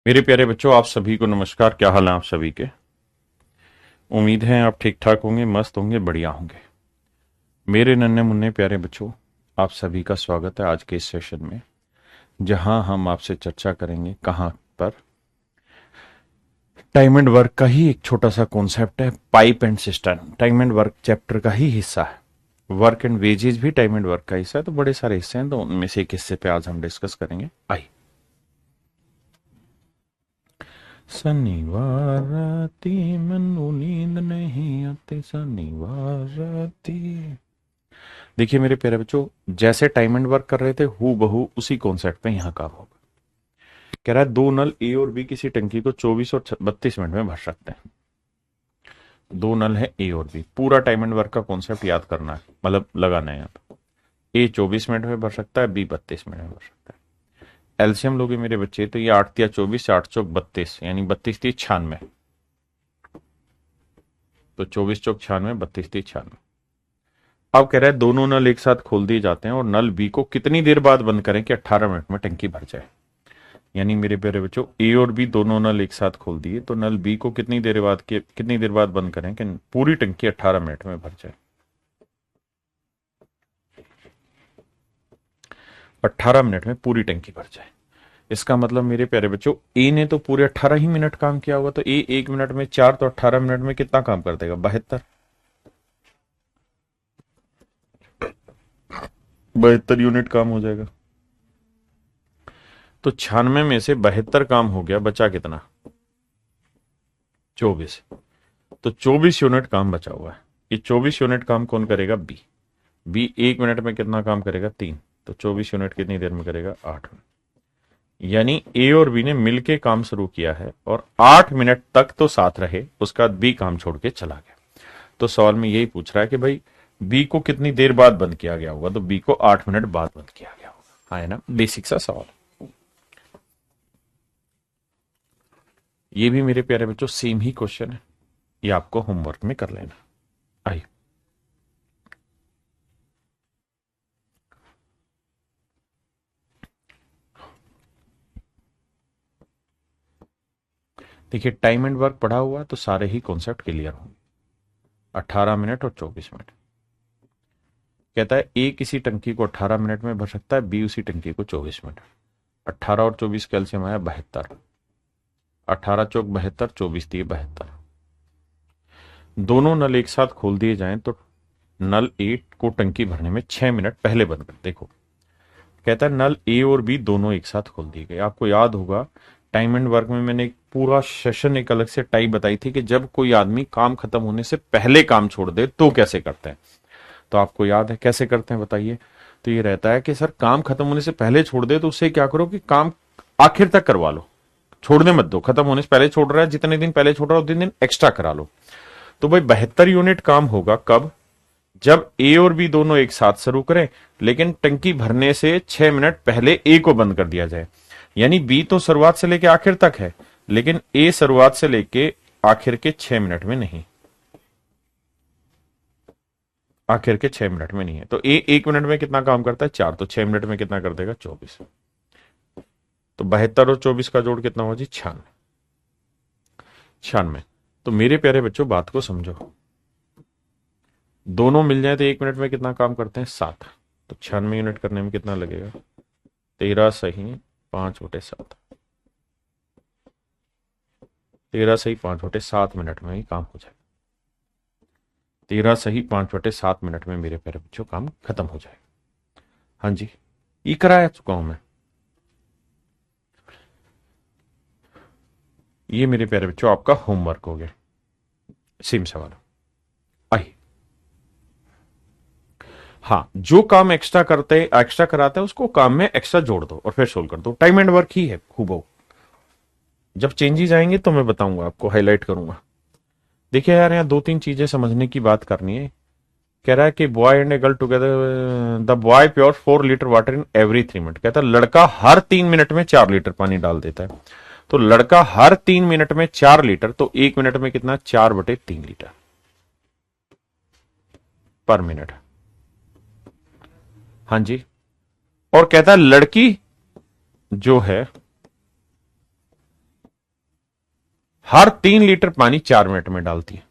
मेरे प्यारे बच्चों, आप सभी को नमस्कार। क्या हाल है आप सभी के? उम्मीद है आप ठीक ठाक होंगे, मस्त होंगे, बढ़िया होंगे। मेरे नन्हे मुन्ने प्यारे बच्चों, आप सभी का स्वागत है आज के इस सेशन में, जहां हम आपसे चर्चा करेंगे कहां पर। टाइम एंड वर्क का ही एक छोटा सा कॉन्सेप्ट है, pipe and system time and work chapter का ही हिस्सा है। वर्क एंड वेजेस भी टाइम एंड वर्क का हिस्सा है, तो बड़े सारे हिस्से हैं, तो उनमें से एक हिस्से पे आज हम डिस्कस करेंगे। आइए। शनिवार राती मनु नींद नहीं आती, शनिवार राती। देखिए मेरे प्यारे बच्चों, जैसे टाइम एंड वर्क कर रहे थे हु बहू उसी कॉन्सेप्ट पे यहाँ काम होगा। कह रहा है दो नल ए और बी किसी टंकी को 24 और 32 मिनट में भर सकते हैं। दो नल है ए और बी, पूरा टाइम एंड वर्क का कॉन्सेप्ट याद करना है, मतलब लगाना है यहाँ पे। ए 24 मिनट में भर सकता है, बी 32 मिनट में भर सकता है। एलसीएम लोगे मेरे बच्चे तो ये 8 या 24, 8 चौक 32, यानी 32 थी 96। तो 24 चौक 96, 32 थी 96। अब कह रहा है दोनों नल एक साथ खोल दिए जाते हैं और नल बी को कितनी देर बाद बंद करें कि 18 मिनट में टंकी भर जाए। यानी मेरे प्यारे बच्चों, ए और बी दोनों नल एक साथ खोल दिए, तो नल बी को कितनी देर बाद बंद करें कि पूरी टंकी 18 मिनट में भर जाए। 18 मिनट में पूरी टंकी भर जाए। इसका मतलब मेरे प्यारे बच्चों, ए ने तो पूरे 18 ही मिनट काम किया होगा, तो ए 1 मिनट में 4, तो 18 मिनट में कितना काम कर देगा? 72। 72 यूनिट काम हो जाएगा। तो 96 में से 72 काम हो गया, बचा कितना? 24। तो 24 यूनिट काम बचा हुआ है। ये 24 यूनिट काम कौन करेगा? बी। बी 1 मिनट में कितना काम करेगा? 3। तो 24 यूनिट कितनी देर में करेगा? 8 मिनट। यानी ए और बी ने मिलके काम शुरू किया है और 8 मिनट तक तो साथ रहे, उसका बाद बी काम छोड़ के चला गया। तो सवाल में यही पूछ रहा है कि भाई बी को कितनी देर बाद बंद किया गया होगा, तो बी को 8 मिनट बाद बंद किया गया होगा। हाँ, है ना, बेसिक सा सवाल। ये भी मेरे प्यारे बच्चों सेम ही क्वेश्चन है, ये आपको होमवर्क में कर लेना। आइए। देखिए टाइम एंड वर्क पढ़ा हुआ है तो सारे ही कॉन्सेप्ट क्लियर होंगे। 18 मिनट और 24 मिनट। कहता है ए किसी टंकी को 18 मिनट में भर सकता है, बी उसी टंकी को 24 मिनट। 18 और 24 कैल्शियम आया 72। 18 चौक 72, 24 दिए 72। दोनों नल एक साथ खोल दिए जाएं तो नल ए को टंकी भरने में 6 मिनट पहले बंद कर। देखो कहता है नल ए और बी दोनों एक साथ खोल दिए गए। आपको याद होगा टाइम एंड वर्क में मैंने एक पूरा सेशन एक अलग से टाइप बताई थी कि जब कोई आदमी काम खत्म होने से पहले काम छोड़ दे तो कैसे करते हैं। तो आपको याद है कैसे करते हैं, बताइए। तो ये रहता है कि सर काम खत्म होने से पहले छोड़ दे तो उससे क्या करो कि काम आखिर तक करवा लो, छोड़ने मत दो। खत्म होने से पहले छोड़ रहा है, जितने दिन पहले छोड़ रहा है उतने दिन एक्स्ट्रा करा लो। तो भाई 72 यूनिट काम होगा कब? जब ए और बी दोनों एक साथ शुरू करें, लेकिन टंकी भरने से 6 मिनट पहले ए को बंद कर दिया जाए। यानी बी तो शुरुआत से लेके आखिर तक है, लेकिन ए शुरुआत से लेके आखिर के 6 मिनट में नहीं, आखिर के 6 मिनट में नहीं है। तो ए 1 मिनट में कितना काम करता है? 4। तो 6 मिनट में कितना कर देगा? 24। तो 72 और 24 का जोड़ कितना हुआ जी? 96। 96। तो मेरे प्यारे बच्चों बात को समझो, दोनों मिल जाए तो 1 मिनट में कितना काम करते हैं? 7। तो 96 यूनिट करने में कितना लगेगा? 13 सही 5/7। 13 सही 5/7 मिनट में ही काम हो जाएगा। 13 सही 5/7 मिनट में मेरे प्यारे बच्चों काम खत्म हो जाएगा। हाँ जी, ये कराया चुका हूं मैं। ये मेरे प्यारे बच्चों आपका होमवर्क हो गया। सेम सवाल। आइए। हाँ, जो काम एक्स्ट्रा कराते हैं उसको काम में एक्स्ट्रा जोड़ दो और फिर सोल्व कर दो। टाइम एंड वर्क ही है खूब। जब चेंजेस आएंगे तो मैं बताऊंगा, आपको हाईलाइट करूंगा। देखिए यार, यहाँ दो तीन चीजें समझने की बात करनी है। कह रहा है कि boy and a girl together, the boy pure 4 litre water in every 3 minute. कहता है लड़का हर 3 मिनट में 4 लीटर पानी डाल देता है। तो लड़का हर 3 मिनट में 4 लीटर, तो 1 मिनट में कितना? 4/3 लीटर पर मिनट। हाँ जी। और कहता है लड़की जो है हर 3 लीटर पानी 4 मिनट में डालती है,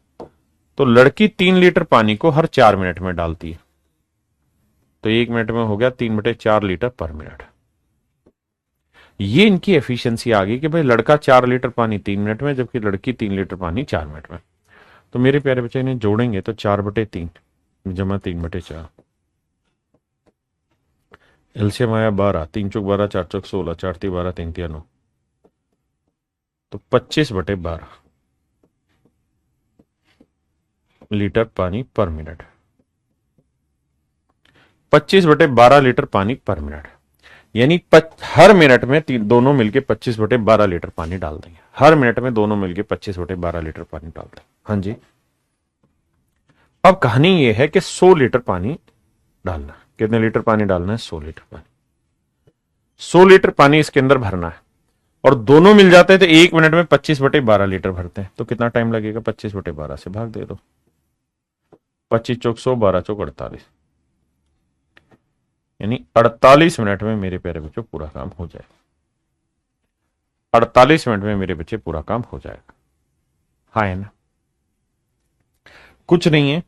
तो लड़की 3 लीटर पानी को हर 4 मिनट में डालती है, तो 1 मिनट में हो गया 3/4 लीटर पर मिनट। ये इनकी एफिशिएंसी आ गई कि भाई लड़का 4 लीटर पानी 3 मिनट में, जबकि लड़की 3 लीटर पानी 4 मिनट में। तो मेरे प्यारे बच्चे इन्हें जोड़ेंगे तो 4/3 जमा 3/4, एलसीएम आया 12, 3 चौक 12, 4 चौक 16, 4 ती 12, 3 तिया 9, तो 25/12 लीटर पानी पर मिनट। 25/12 लीटर पानी पर मिनट, यानी हर मिनट में दोनों मिलके 25/12 लीटर पानी डाल देंगे। हर मिनट में दोनों मिलके 25/12 लीटर पानी डाल देंगे। हाँ जी, अब कहानी यह है कि 100 लीटर पानी डालना। कितने लीटर पानी डालना है? 100 लीटर पानी। 100 लीटर पानी इसके अंदर भरना है, और दोनों मिल जाते हैं तो 1 मिनट में 25/12 लीटर भरते हैं। तो कितना टाइम लगेगा? 25/12 से भाग दे दो, 25 चौक 100, 12 चौक 48, यानी 48 मिनट में मेरे प्यारे बच्चों पूरा काम हो जाएगा। 48 मिनट में मेरे बच्चे पूरा काम हो जाएगा। हाँ है ना? कुछ नहीं है,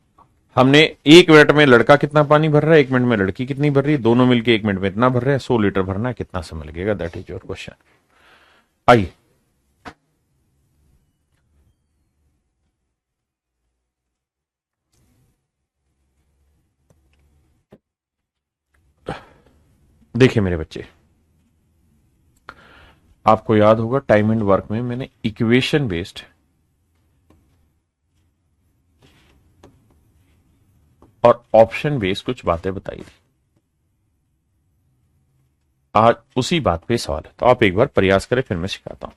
हमने 1 मिनट में लड़का कितना पानी भर रहा है, 1 मिनट में लड़की कितनी भर रही है, दोनों मिलके 1 मिनट में इतना भर रहे हैं। 100 लीटर भरना है, कितना समय लगेगा? That is your question. आइए देखिए मेरे बच्चे, आपको याद होगा टाइम एंड वर्क में मैंने इक्वेशन बेस्ड और ऑप्शन बेस्ड कुछ बातें बताई थी। आज उसी बात पे सवाल है, तो आप एक बार प्रयास करें, फिर मैं सिखाता हूं।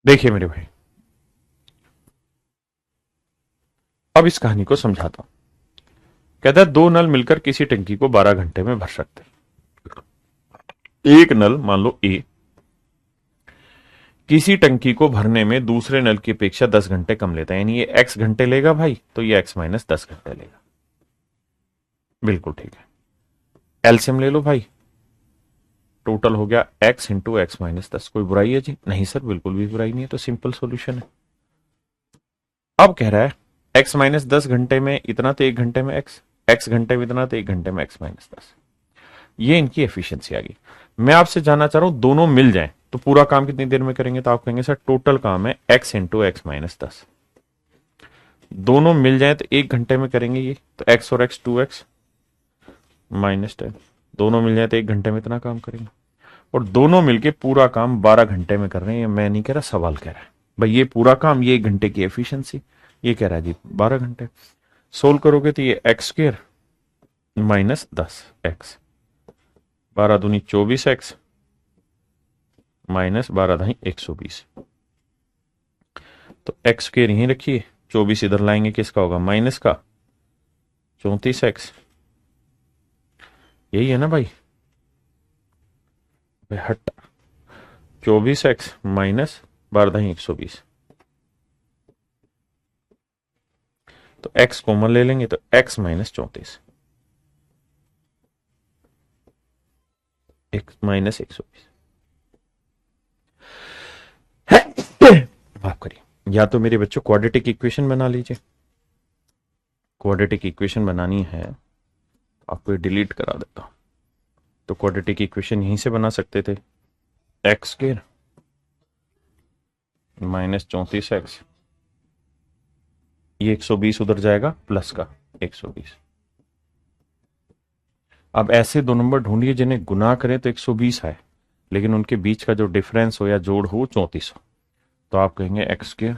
देखिए मेरे भाई, अब इस कहानी को समझाता हूं। कहता है 2 नल मिलकर किसी टंकी को 12 घंटे में भर सकते हैं। एक नल, मान लो ए, किसी टंकी को भरने में दूसरे नल की अपेक्षा 10 घंटे कम लेता है, यानी ये x घंटे लेगा भाई, तो ये x माइनस 10 घंटे लेगा। बिल्कुल ठीक है, एलसीएम ले लो भाई, टोटल हो गया x इंटू एक्स माइनस 10। कोई बुराई है जी? नहीं सर, बिल्कुल भी बुराई नहीं है, तो सिंपल सॉल्यूशन है। अब कह रहा है x माइनस 10 घंटे में इतना, तो 1 घंटे में x घंटे में इतना, तो 1 घंटे में x माइनस 10। ये इनकी एफिशिएंसी आ गई। मैं आपसे जानना चाह रहा हूं, दोनों मिल जाएं तो पूरा काम कितनी देर में करेंगे? तो आप कहेंगे सर टोटल काम है x इंटू एक्स माइनस 10। दोनों मिल जाए तो 1 घंटे में करेंगे ये, तो x और x 2x माइनस 10। दोनों मिल जाए तो 1 घंटे में इतना काम करेंगे, और दोनों मिलके पूरा काम 12 घंटे में कर रहे हैं। ये मैं नहीं कह रहा, सवाल कह रहा है भाई, ये पूरा काम, ये 1 घंटे की एफिशिएंसी, ये कह रहा है जी 12 घंटे। सोल्व करोगे तो ये x² माइनस 10x, 12 दूनी 24x माइनस 12 दाई 120। तो x² यहीं रखिए, 24 इधर लाएंगे, किसका होगा? माइनस का, 34x। यही है ना भाई? हट, 24x माइनस 12 दाई 120, तो x कॉमन ले लेंगे, तो x माइनस 34, x माइनस 120। माफ करिए, या तो मेरे बच्चों क्वाड्रेटिक इक्वेशन बना लीजिए। क्वाड्रेटिक इक्वेशन बनानी है, आपको डिलीट करा देता हूं। तो क्वाड्रेटिक इक्वेशन यहीं से बना सकते थे, x² माइनस 34x, ये 120 उधर जाएगा, प्लस का 120। अब ऐसे दो नंबर ढूंढिए जिन्हें गुना करें तो 120 आए, लेकिन उनके बीच का जो डिफरेंस हो या जोड़ हो 34 हो। तो आप कहेंगे x²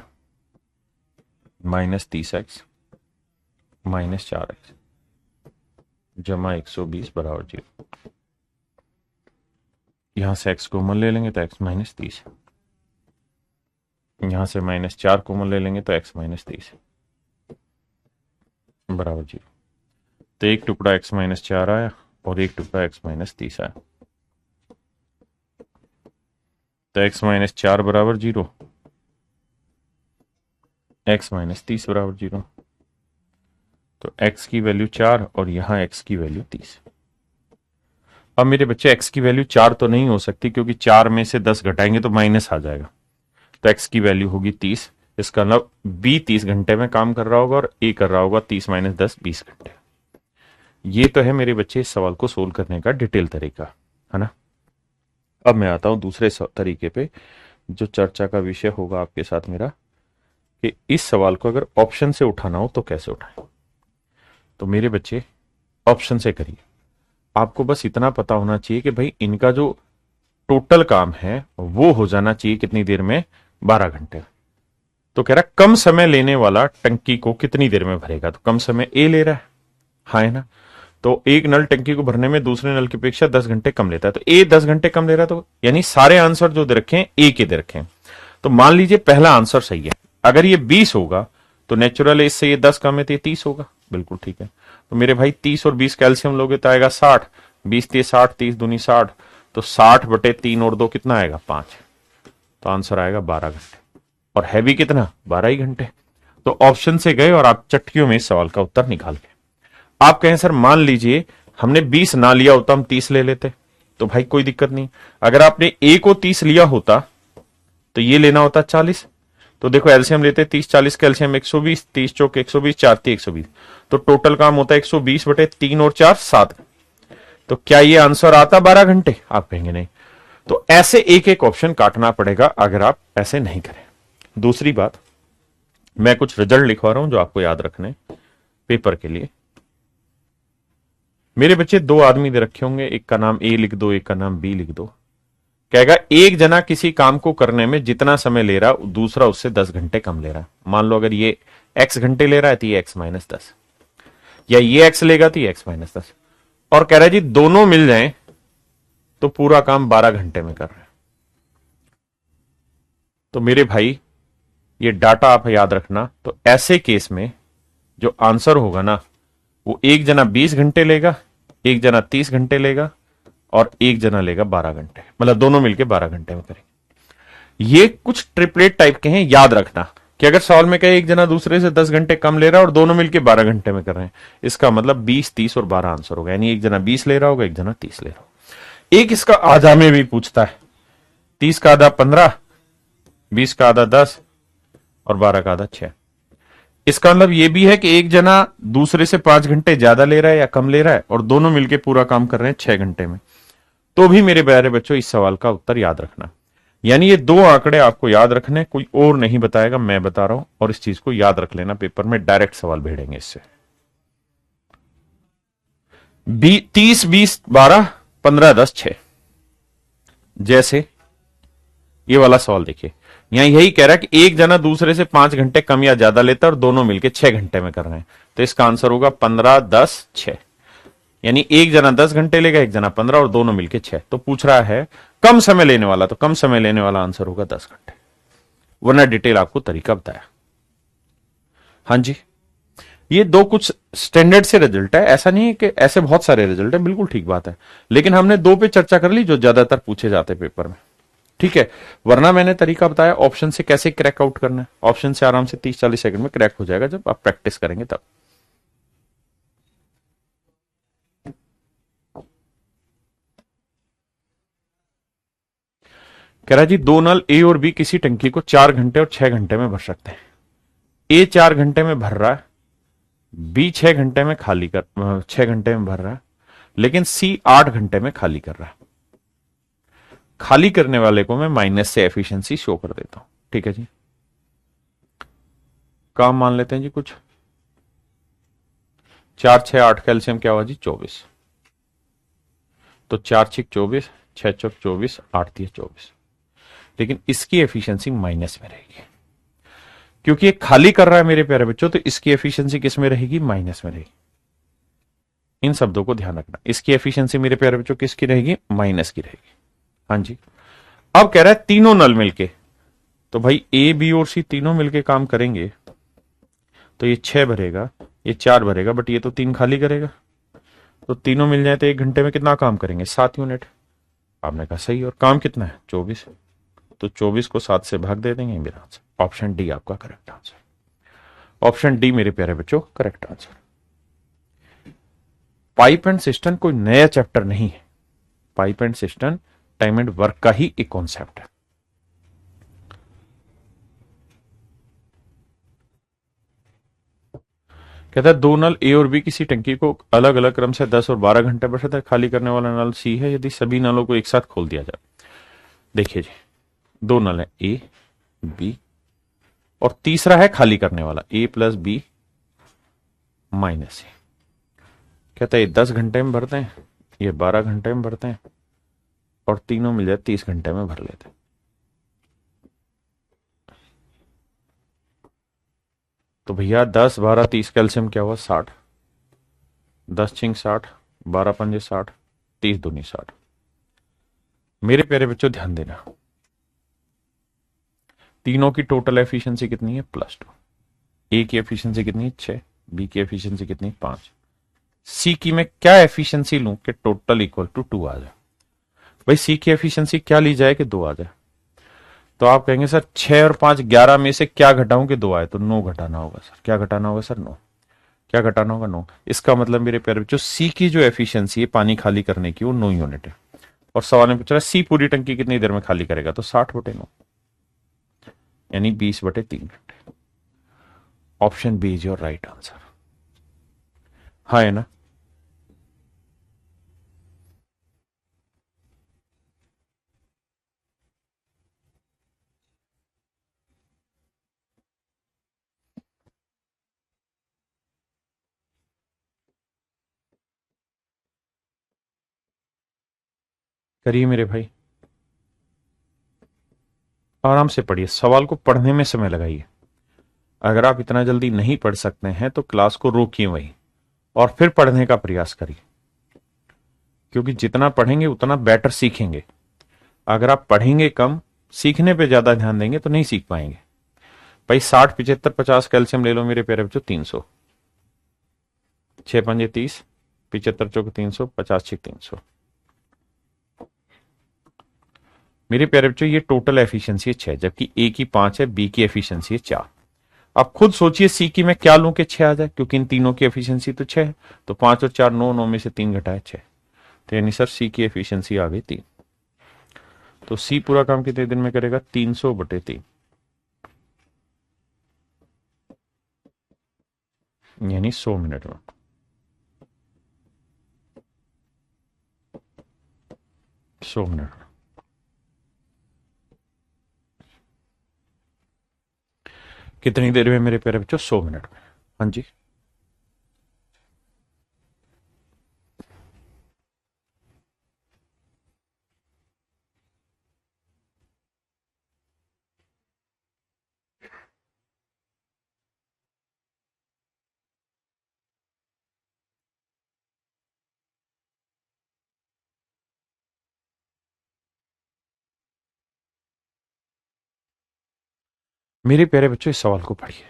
minus 30x minus 4x जमा 120 बराबर 0। यहां से x कॉमन ले लेंगे तो x माइनस 30, यहां से -4 कॉमन ले लेंगे तो x माइनस 30 बराबर 0। तो एक टुकड़ा x माइनस 4 आया और एक टुकड़ा x माइनस 30 आया। तो x माइनस 4 बराबर 0, x माइनस 30 बराबर 0। तो x की वैल्यू 4 और यहां x की वैल्यू 30। अब मेरे बच्चे x की वैल्यू 4 तो नहीं हो सकती, क्योंकि 4 में से 10 घटाएंगे तो माइनस आ जाएगा। तो x की वैल्यू होगी 30। इसका मतलब b 30 घंटे में काम कर रहा होगा और a कर रहा होगा 30 माइनस 10 20 घंटे। ये तो है मेरे बच्चे इस सवाल को सोल्व करने का डिटेल तरीका, है ना। अब मैं आता हूं दूसरे तरीके पे, जो चर्चा का विषय होगा आपके साथ मेरा, कि इस सवाल को अगर ऑप्शन से उठाना हो तो कैसे उठाएं। तो मेरे बच्चे ऑप्शन से करिए। आपको बस इतना पता होना चाहिए कि भाई इनका जो टोटल काम है वो हो जाना चाहिए कितनी देर में, 12 घंटे। तो कह रहा कम समय लेने वाला टंकी को कितनी देर में भरेगा, तो कम समय ए ले रहा है, हाँ है ना। तो एक नल टंकी को भरने में दूसरे नल की अपेक्षा 10 घंटे कम लेता है, तो ए 10 घंटे कम ले रहा है। तो यानी सारे आंसर जो दे रखे हैं ए के दे रखे हैं। तो मान लीजिए पहला आंसर सही है। अगर ये 20 होगा तो नेचुरल है, इससे ये 10 कम है तो ये 30 होगा, बिल्कुल ठीक है। तो मेरे भाई 30 और 20 कैल्शियम लोगे तो आएगा 60, 20 ते 60, 30 दूनी 60, तो 60 बटे 3 और 2 कितना आएगा 5। तो आंसर आएगा 12 घंटे। और है भी कितना, 12 ही घंटे। तो ऑप्शन से गए और आप चटकियों में इस सवाल का उत्तर निकाल गए। आप कहें सर मान लीजिए हमने 20 ना लिया होता, हम 30 ले लेते, तो भाई कोई दिक्कत नहीं। अगर आपने ए को 30 लिया होता तो ये लेना होता 40। तो देखो एलसीएम लेते 30 40 का एलसीएम 120, 30 चौक 120, 4 3 120, तो टोटल काम होता है 120 बटे 3 और 4 7। तो क्या ये आंसर आता 12 घंटे, आप कहेंगे नहीं। तो ऐसे एक एक ऑप्शन काटना पड़ेगा अगर आप ऐसे नहीं करें। दूसरी बात, मैं कुछ रिजल्ट लिखवा रहा हूं जो आपको याद रखने पेपर के लिए। मेरे बच्चे 2 आदमी दे रखे होंगे, एक का नाम ए लिख दो, एक का नाम बी लिख दो। कहेगा एक जना किसी काम को करने में जितना समय ले रहा दूसरा उससे 10 घंटे कम ले रहा है। मान लो अगर ये x घंटे ले रहा है तो ये x माइनस 10, या ये x लेगा तो ये x माइनस 10। और कह रहा है जी दोनों मिल जाएं तो पूरा काम 12 घंटे में कर रहे हैं। तो मेरे भाई ये डाटा आप याद रखना। तो ऐसे केस में जो आंसर होगा ना, वो एक जना 20 घंटे लेगा, एक जना 30 घंटे लेगा और एक जना लेगा 12 घंटे, मतलब दोनों मिलकर 12 घंटे में करेंगे। ये कुछ ट्रिपलेट टाइप के हैं, याद रखना कि अगर सवाल में कहे एक जना दूसरे से 10 घंटे कम ले रहा है और दोनों मिलकर 12 घंटे में कर रहे हैं, इसका मतलब 20 30 और 12 आंसर होगा। यानी एक जना 20 ले रहा होगा, एक जना 30 ले रहा होगा। एक इसका आधा में भी पूछता है, 30 का आधा 15, 20 का आधा 10 और 12 का आधा 6। इसका मतलब यह भी है कि एक जना दूसरे से 5 घंटे ज्यादा ले रहा है या कम ले रहा है और दोनों मिलकर पूरा काम कर रहे हैं 6 घंटे में। तो भी मेरे प्यारे बच्चों इस सवाल का उत्तर याद रखना। यानी ये 2 आंकड़े आपको याद रखने, कोई और नहीं बताएगा, मैं बता रहा हूं। और इस चीज को याद रख लेना, पेपर में डायरेक्ट सवाल भेजेंगे इससे। 30 20 12 15 10 6, जैसे ये वाला सवाल देखिए, यहां यही कह रहा है कि एक जना दूसरे से 5 घंटे कम या ज्यादा लेता है और दोनों मिलकर 6 घंटे में कर रहे हैं। तो इसका आंसर होगा 15 10 6। यानी एक जना 10 घंटे लेगा, एक जना 15 और दोनों मिलकर 6। तो पूछ रहा है कम समय लेने वाला, तो कम समय लेने वाला आंसर होगा 10 घंटे, वरना डिटेल आपको तरीका बताया। हाँ जी, ये 2 कुछ स्टैंडर्ड से रिजल्ट है, ऐसा नहीं है कि ऐसे बहुत सारे रिजल्ट है, बिल्कुल ठीक बात है। लेकिन हमने 2 पे चर्चा कर ली जो ज्यादातर पूछे जाते पेपर में, ठीक है। वरना मैंने तरीका बताया ऑप्शन से कैसे क्रैक आउट करना है। ऑप्शन से आराम से 30 40 सेकंड में क्रैक हो जाएगा जब आप प्रैक्टिस करेंगे तब। कह रहा जी 2 नल ए और बी किसी टंकी को 4 घंटे और 6 घंटे में भर सकते हैं। ए 4 घंटे में भर रहा है, बी 6 घंटे में खाली कर 6 घंटे में भर रहा है, लेकिन सी 8 घंटे में खाली कर रहा है। खाली करने वाले को मैं माइनस से एफिशिएंसी शो कर देता हूं, ठीक है जी। काम मान लेते हैं जी कुछ, 4 6 8 कैल्शियम क्या हुआ जी 24। तो 4 6 24, 6 चौक 24, 8 3 24। लेकिन इसकी एफिशिएंसी माइनस में रहेगी, क्योंकि ये खाली कर रहा है मेरे प्यारे बच्चों। तो इसकी एफिशिएंसी किस में रहेगी, माइनस में रहेगी। इन शब्दों को ध्यान रखना, इसकी एफिशिएंसी मेरे प्यारे बच्चों किसकी रहेगी, माइनस की रहेगी। हाँ जी। अब कह रहा है तीनों नल मिलके, तो भाई ए बी और सी तीनों मिलके काम करेंगे तो ये 6 भरेगा, ये 4 भरेगा, बट ये तो 3 खाली करेगा। तो तीनों मिल जाए तो 1 घंटे में कितना काम करेंगे? 7 यूनिट। आपने कहा सही, और काम कितना है? 24। तो 24 को 7 से भाग दे देंगे, मेरा आंसर ऑप्शन डी आपका करेक्ट आंसर। ऑप्शन डी मेरे प्यारे बच्चों correct answer. Pipe and system कोई नया चैप्टर नहीं है, pipe and system time and work का ही एक कॉन्सेप्ट है। कहता है दो नल ए और बी किसी टंकी को अलग अलग क्रम से 10 और 12 घंटे बचत है, खाली करने वाला नल सी है, यदि सभी नलों को एक साथ खोल दिया जाए। देखिए जी, दो नल है ए बी, और तीसरा है खाली करने वाला ए प्लस बी माइनस ए। कहता है ये 10 घंटे में भरते हैं, ये 12 घंटे में भरते हैं, और तीनों मिल जाए 30 घंटे में भर लेते हैं। तो भैया 10 12 30 कैल्शियम क्या हुआ? 60। 10 छिंग 60, 12 पंजे 60, 30 दूनी 60। मेरे प्यारे बच्चों ध्यान देना, तीनों की टोटल एफिशिएंसी कितनी है? +2। ए की एफिशिएंसी कितनी है? 6। बी की एफिशिएंसी कितनी? 5। सी की मैं क्या एफिशिएंसी लूं कि टोटल इक्वल टू 2 आ जाए? भाई सी की एफिशिएंसी क्या ली जाए कि 2 आ जाए? तो आप कहेंगे सर 6 और 5 11 में से क्या घटाऊं कि 2 आए? तो 9 घटाना होगा सर। क्या घटाना होगा सर? 9। क्या घटाना होगा? 9। इसका मतलब मेरे प्यारे बच्चों सी की जो एफिशिएंसी है पानी खाली करने की वो 9 यूनिट है। और सवाल में पूछ रहा है सी पूरी टंकी कितनी देर में खाली करेगा? तो 60/9 यानी 20/3 घंटे। Option B is your right answer. हाँ है ना? करिए मेरे भाई, आराम से पढ़िए, सवाल को पढ़ने में समय लगाइए। अगर आप इतना जल्दी नहीं पढ़ सकते हैं तो क्लास को रोकिए वहीं और फिर पढ़ने का प्रयास करिए, क्योंकि जितना पढ़ेंगे उतना बेटर सीखेंगे। अगर आप पढ़ेंगे कम, सीखने पे ज्यादा ध्यान देंगे तो नहीं सीख पाएंगे। भाई 60 75 50 कैल्शियम ले लो मेरे प्यारे बच्चों, 300। 6 पंजे 30, 75 चौक 300, 50 छिक 300। मेरे प्यारे बच्चों ये टोटल एफिशिएंसी है 6, जबकि ए की 5 है, बी की एफिशिएंसी है 4। अब खुद सोचिए सी की मैं क्या लूं कि 6 आ जाए, क्योंकि इन तीनों की एफिशिएंसी तो 6 है। तो 5 और 4 9, 9 में से 3 घटाए 6, तो यानी सर सी की एफिशिएंसी आ गई 3। तो सी पूरा काम कितने दिन में करेगा? 300/3, यानी 100 मिनट में। 100 मिनट में कितनी देर में मेरे प्यारे बच्चों? 100 मिनट में। हाँ जी। मेरे प्यारे बच्चों इस सवाल को पढ़िए।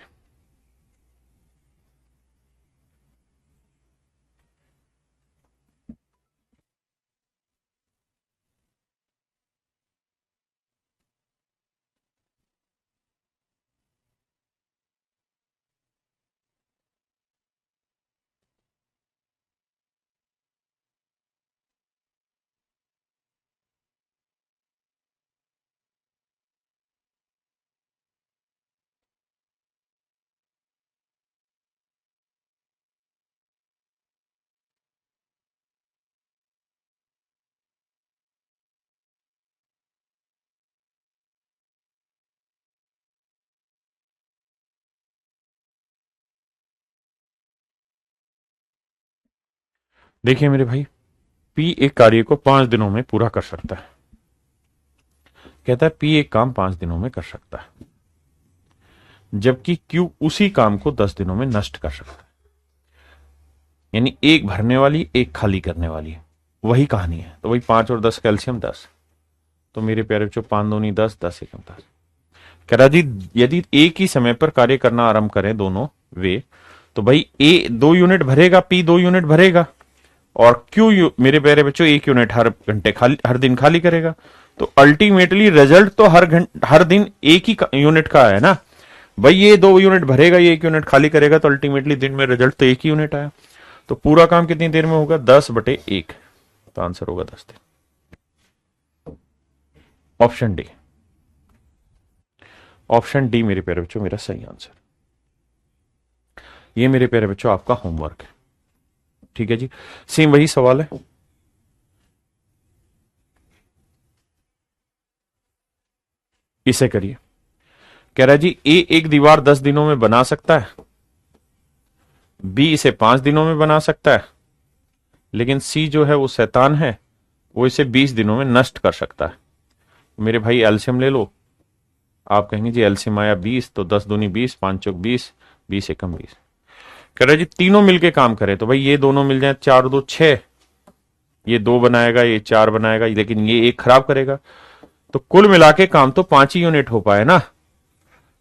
देखिए मेरे भाई, पी एक कार्य को 5 दिनों में पूरा कर सकता है। कहता है पी एक काम 5 दिनों में कर सकता है, जबकि क्यू उसी काम को 10 दिनों में नष्ट कर सकता है। यानी एक भरने वाली एक खाली करने वाली है, वही कहानी है। तो वही 5 और 10 कैल्शियम 10। तो मेरे प्यारे बच्चों 5 दूनी 10, 10 एकम 10। कह रहा जी यदि एक ही समय पर कार्य करना आरंभ करें दोनों वे, तो भाई ए 2 यूनिट भरेगा, पी 2 यूनिट भरेगा, और क्यू मेरे प्यारे बच्चों 1 यूनिट हर घंटे खाली, हर दिन खाली करेगा। तो अल्टीमेटली रिजल्ट तो हर दिन एक ही यूनिट का है ना भाई। ये 2 यूनिट भरेगा, ये 1 यूनिट खाली करेगा, तो अल्टीमेटली दिन में रिजल्ट तो एक ही यूनिट आया। तो पूरा काम कितनी देर में होगा? 10/1। तो आंसर होगा 10 दिन। ऑप्शन डी, ऑप्शन डी मेरे प्यारे बच्चों मेरा सही आंसर। ये मेरे प्यारे बच्चों आपका होमवर्क है, ठीक है जी। सेम वही सवाल है, इसे करिए। कह रहा है जी ए एक दीवार 10 दिनों में बना सकता है, बी इसे 5 दिनों में बना सकता है, लेकिन सी जो है वो शैतान है, वो इसे 20 दिनों में नष्ट कर सकता है। मेरे भाई एलसीएम ले लो। आप कहेंगे जी एलसीएम आया 20, तो 10 दूनी 20, 5 चौक 20, 20 एकम 20। कह रहा है जी तीनों मिलके काम करे, तो भाई ये दोनों मिल जाए, 4 2 6, ये 2 बनाएगा, ये 4 बनाएगा, लेकिन ये 1 खराब करेगा। तो कुल मिला के काम तो 5 ही यूनिट हो पाए ना।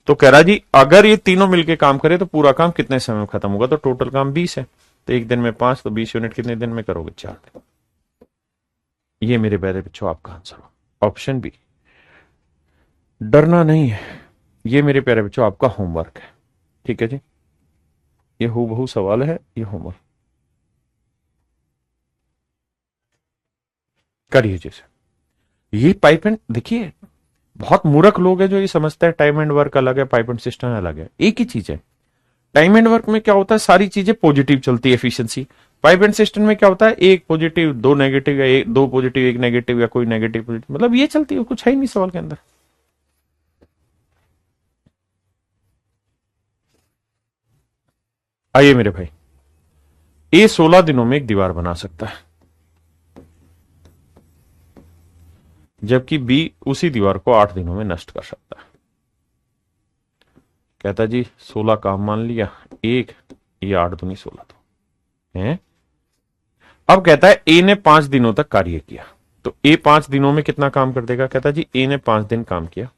तो कह रहा जी अगर ये तीनों मिलके काम करे तो पूरा काम कितने समय में खत्म होगा? तो टोटल काम 20 है, तो एक दिन में 5, तो 20 यूनिट कितने दिन में करोगे? 4 दिन। ये मेरे प्यारे बच्चों आपका आंसर हो, ऑप्शन बी। डरना नहीं है, ये मेरे प्यारे बच्चों आपका होमवर्क है, ठीक है जी। ये हूबहू सवाल है, ये होमवर्क करिए जैसे। ये पाइप एंड देखिए, बहुत मूर्ख लोग हैं जो ये समझते हैं टाइम एंड वर्क अलग है, पाइप एंड सिस्टम अलग है। एक ही चीज है। टाइम एंड वर्क में क्या होता है, सारी चीजें पॉजिटिव चलती है, एफिशिएंसी। पाइप एंड सिस्टम में क्या होता है, एक पॉजिटिव 2 नेगेटिव, या 2 पॉजिटिव 1 नेगेटिव, या कोई नेगेटिव पॉजिटिव, मतलब ये चलती है, कुछ है ही नहीं सवाल के अंदर। आइए मेरे भाई, ए 16 दिनों में एक दीवार बना सकता है, जबकि बी उसी दीवार को 8 दिनों में नष्ट कर सकता है। कहता जी 16 काम मान लिया, एक ये 8 दूनी 16 तो है। अब कहता है ए ने 5 दिनों तक कार्य किया, तो ए 5 दिनों में कितना काम कर देगा? कहता जी ए ने 5 दिन काम किया,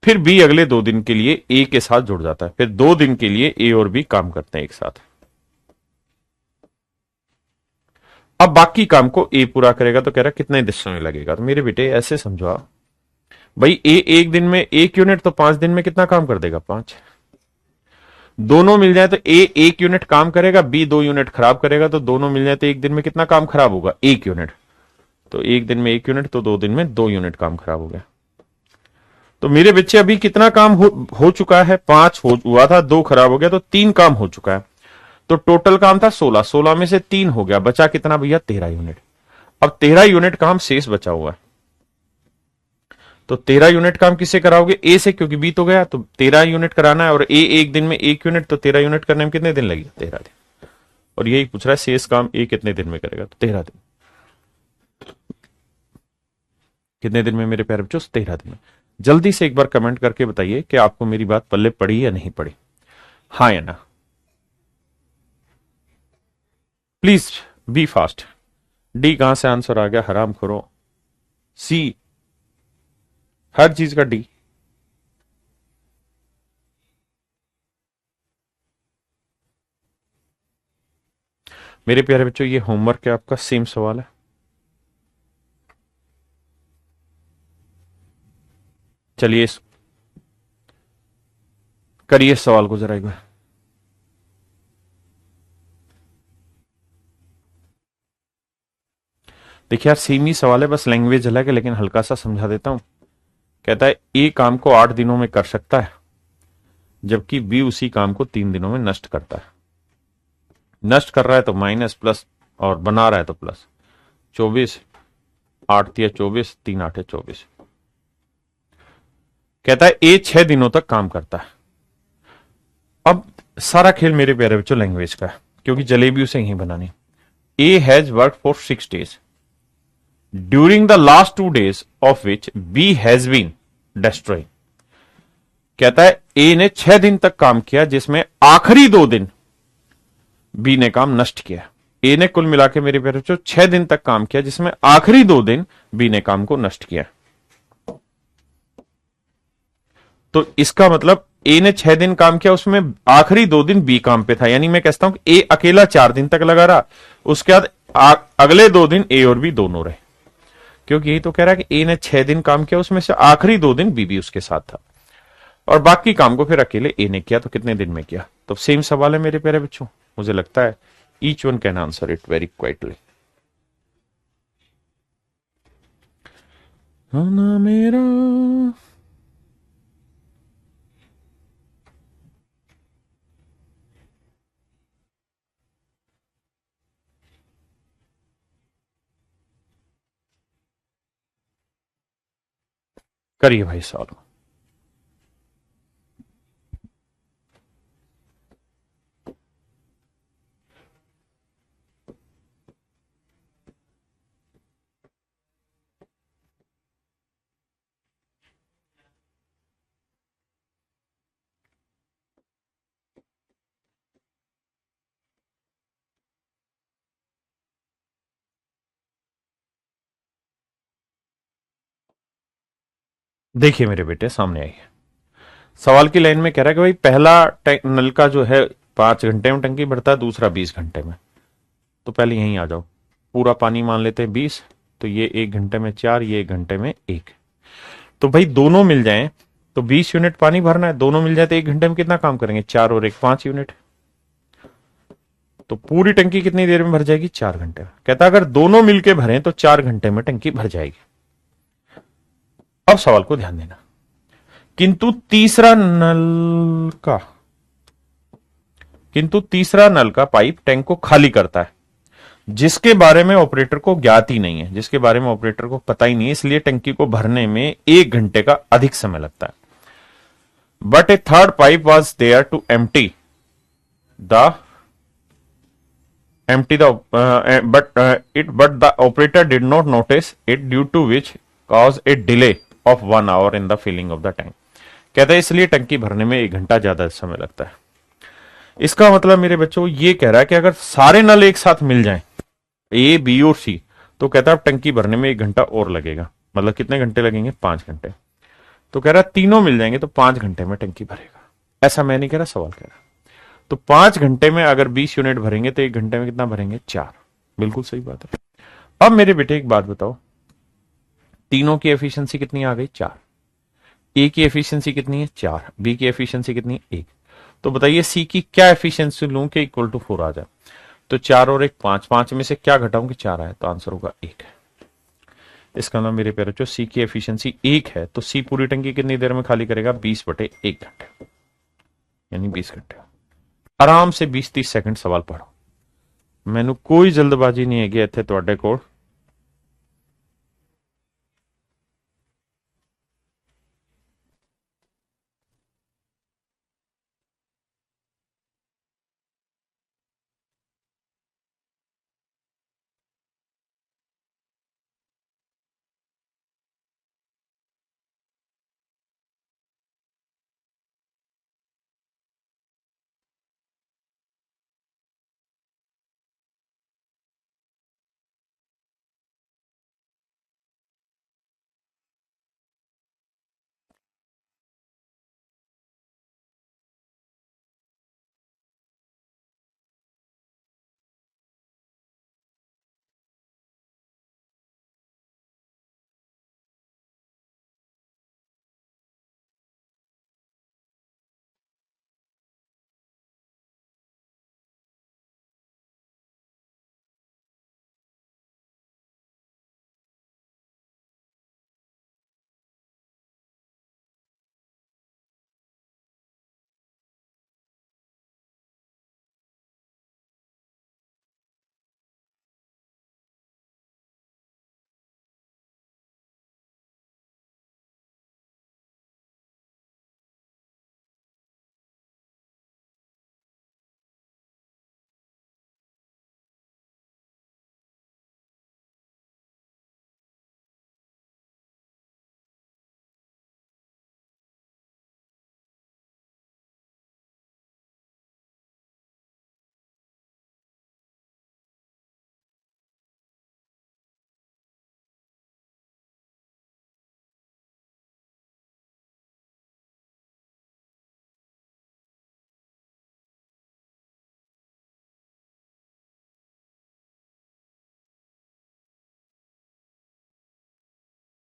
फिर बी अगले 2 दिन के लिए ए के साथ जुड़ जाता है, फिर 2 दिन के लिए ए और बी काम करते हैं एक साथ। अब बाकी काम को ए पूरा करेगा, तो कह रहा कितने दिन समय लगेगा? तो मेरे बेटे ऐसे समझो आप, भाई ए एक दिन में 1 यूनिट, तो 5 दिन में कितना काम कर देगा? 5। दोनों मिल जाए तो ए 1 यूनिट काम करेगा, बी 2 यूनिट खराब करेगा, तो दोनों मिल जाए तो एक दिन में कितना काम खराब होगा? 1 यूनिट। तो एक दिन में 1 यूनिट, तो 2 दिन में 2 यूनिट काम खराब हो गया। तो मेरे बच्चे अभी कितना काम हो चुका है? 5 हुआ था, 2 खराब हो गया, तो 3 काम हो चुका है। तो टोटल काम था 16, 16 में से 3 हो गया, बचा कितना भैया? 13 यूनिट। अब 13 यूनिट काम शेष बचा हुआ है, तो 13 यूनिट काम किससे कराओगे? ए से, क्योंकि बी तो गया, तो 13 यूनिट कराना है, और ए एक दिन में 1 यूनिट, तो 13 यूनिट करने में कितने दिन लगेगा? 13 दिन। और यही पूछ रहा है शेष काम ए कितने दिन में करेगा? तो 13 दिन। कितने दिन में मेरे प्यारे बच्चों? 13 दिन में। जल्दी से एक बार कमेंट करके बताइए कि आपको मेरी बात पल्ले पड़ी या नहीं पड़ी, हाँ या ना। Please be fast. डी कहां से आंसर आ गया? हराम खोरो। सी, हर चीज का डी। मेरे प्यारे बच्चों ये होमवर्क है आपका, सेम सवाल है। चलिए करिए इस सवाल को जरा एक बार। देखिए यार सेम ही सवाल है, बस लैंग्वेज अलग है, लेकिन हल्का सा समझा देता हूं। कहता है ए काम को 8 दिनों में कर सकता है, जबकि बी उसी काम को 3 दिनों में नष्ट करता है। नष्ट कर रहा है तो माइनस प्लस, और बना रहा है तो प्लस। 24, 8 तिया 24, 3 8 24। कहता है ए 6 दिनों तक काम करता है। अब सारा खेल मेरे प्यारे बच्चों लैंग्वेज का है, क्योंकि जलेबी उसे यहीं बनानी। A has work for 6 days, during the last 2 days of which B has been destroying. कहता है ए ने 6 दिन तक काम किया, जिसमें आखिरी 2 दिन बी ने काम नष्ट किया। ए ने कुल मिला के मेरे प्यारे बच्चों 6 दिन तक काम किया, जिसमें आखिरी 2 दिन बी ने काम को नष्ट किया। तो इसका मतलब ए ने 6 दिन काम किया, उसमें आखिरी 2 दिन बी काम पे था, यानी मैं कहता हूं कि ए अकेला 4 दिन तक लगा रहा, उसके बाद अगले 2 दिन ए और बी दोनों रहे, क्योंकि यही तो कह रहा है कि ए ने 6 दिन काम किया, उसमें से आखिरी 2 दिन बी भी उसके साथ था, और बाकी काम को फिर अकेले ए ने किया। तो कितने दिन में किया? तो सेम सवाल है मेरे प्यारे बच्चों, मुझे लगता है each one can answer it very quietly. ना मेरा करिए भाई सॉल्व। देखिए मेरे बेटे सामने आइए, सवाल की लाइन में कह रहा है कि भाई पहला नल का जो है 5 घंटे में टंकी भरता है, दूसरा 20 घंटे में। तो पहले यहीं आ जाओ, पूरा पानी मान लेते हैं 20, तो ये 1 घंटे में 4, ये 1 घंटे में 1। तो भाई दोनों मिल जाए तो 20 यूनिट पानी भरना है, दोनों मिल जाए तो 1 घंटे में कितना काम करेंगे? 4 और 1 5 यूनिट। तो पूरी टंकी कितनी देर में भर जाएगी? 4 घंटे में। कहता अगर दोनों मिलके भरें तो 4 घंटे में टंकी भर जाएगी। अब सवाल को ध्यान देना, किंतु का तीसरा नल का पाइप टैंक को खाली करता है, जिसके बारे में ऑपरेटर को ज्ञात ही नहीं है, जिसके बारे में ऑपरेटर को पता ही नहीं है, इसलिए टंकी को भरने में 1 घंटे का अधिक समय लगता है। But a third pipe was there to the empty the but the operator did not notice it, due to which cause a delay of 1 hour in the filling of the tank। कहता है इसलिए टंकी भरने में 1 घंटा ज्यादा समय लगता है। इसका मतलब मेरे बच्चों ये कह रहा है कि अगर सारे नल एक साथ मिल जाएं, ए बी और सी, तो कहता है टंकी भरने में 1 घंटा और लगेगा। मतलब कितने घंटे लगेंगे? 5 घंटे। तो कह रहा है तीनों मिल जाएंगे तो 5 घंटे में टंकी भरेगा। ऐसा मैं नहीं कह रहा, सवाल कह रहा। तो 5 घंटे में अगर 20 यूनिट भरेंगे तो 1 घंटे में कितना भरेंगे? 4। बिल्कुल सही बात है। अब मेरे बेटे एक बात बताओ, तीनों की एफिशिएंसी कितनी आ गई? 4। ए की एफिशिएंसी कितनी है? 4। बी की एफिशिएंसी कितनी है? 1। तो बताइए सी की क्या एफिशिएंसी लूं कि इक्वल टू 4 आ जाए? तो 4 और 1 5, 5 में से क्या घटाऊं कि 4 आए? तो आंसर होगा 1। इसका नाम मेरे प्यारे, जो सी की एफिशिएंसी 1 है, तो सी पूरी टंकी कितनी देर में खाली करेगा? 20/1 घंटे, यानी 20 घंटे। आराम से 20-30 सेकंड सवाल पढ़ो, मैनू कोई जल्दबाजी नहीं हैगी इत्थे तुहाडे कोल।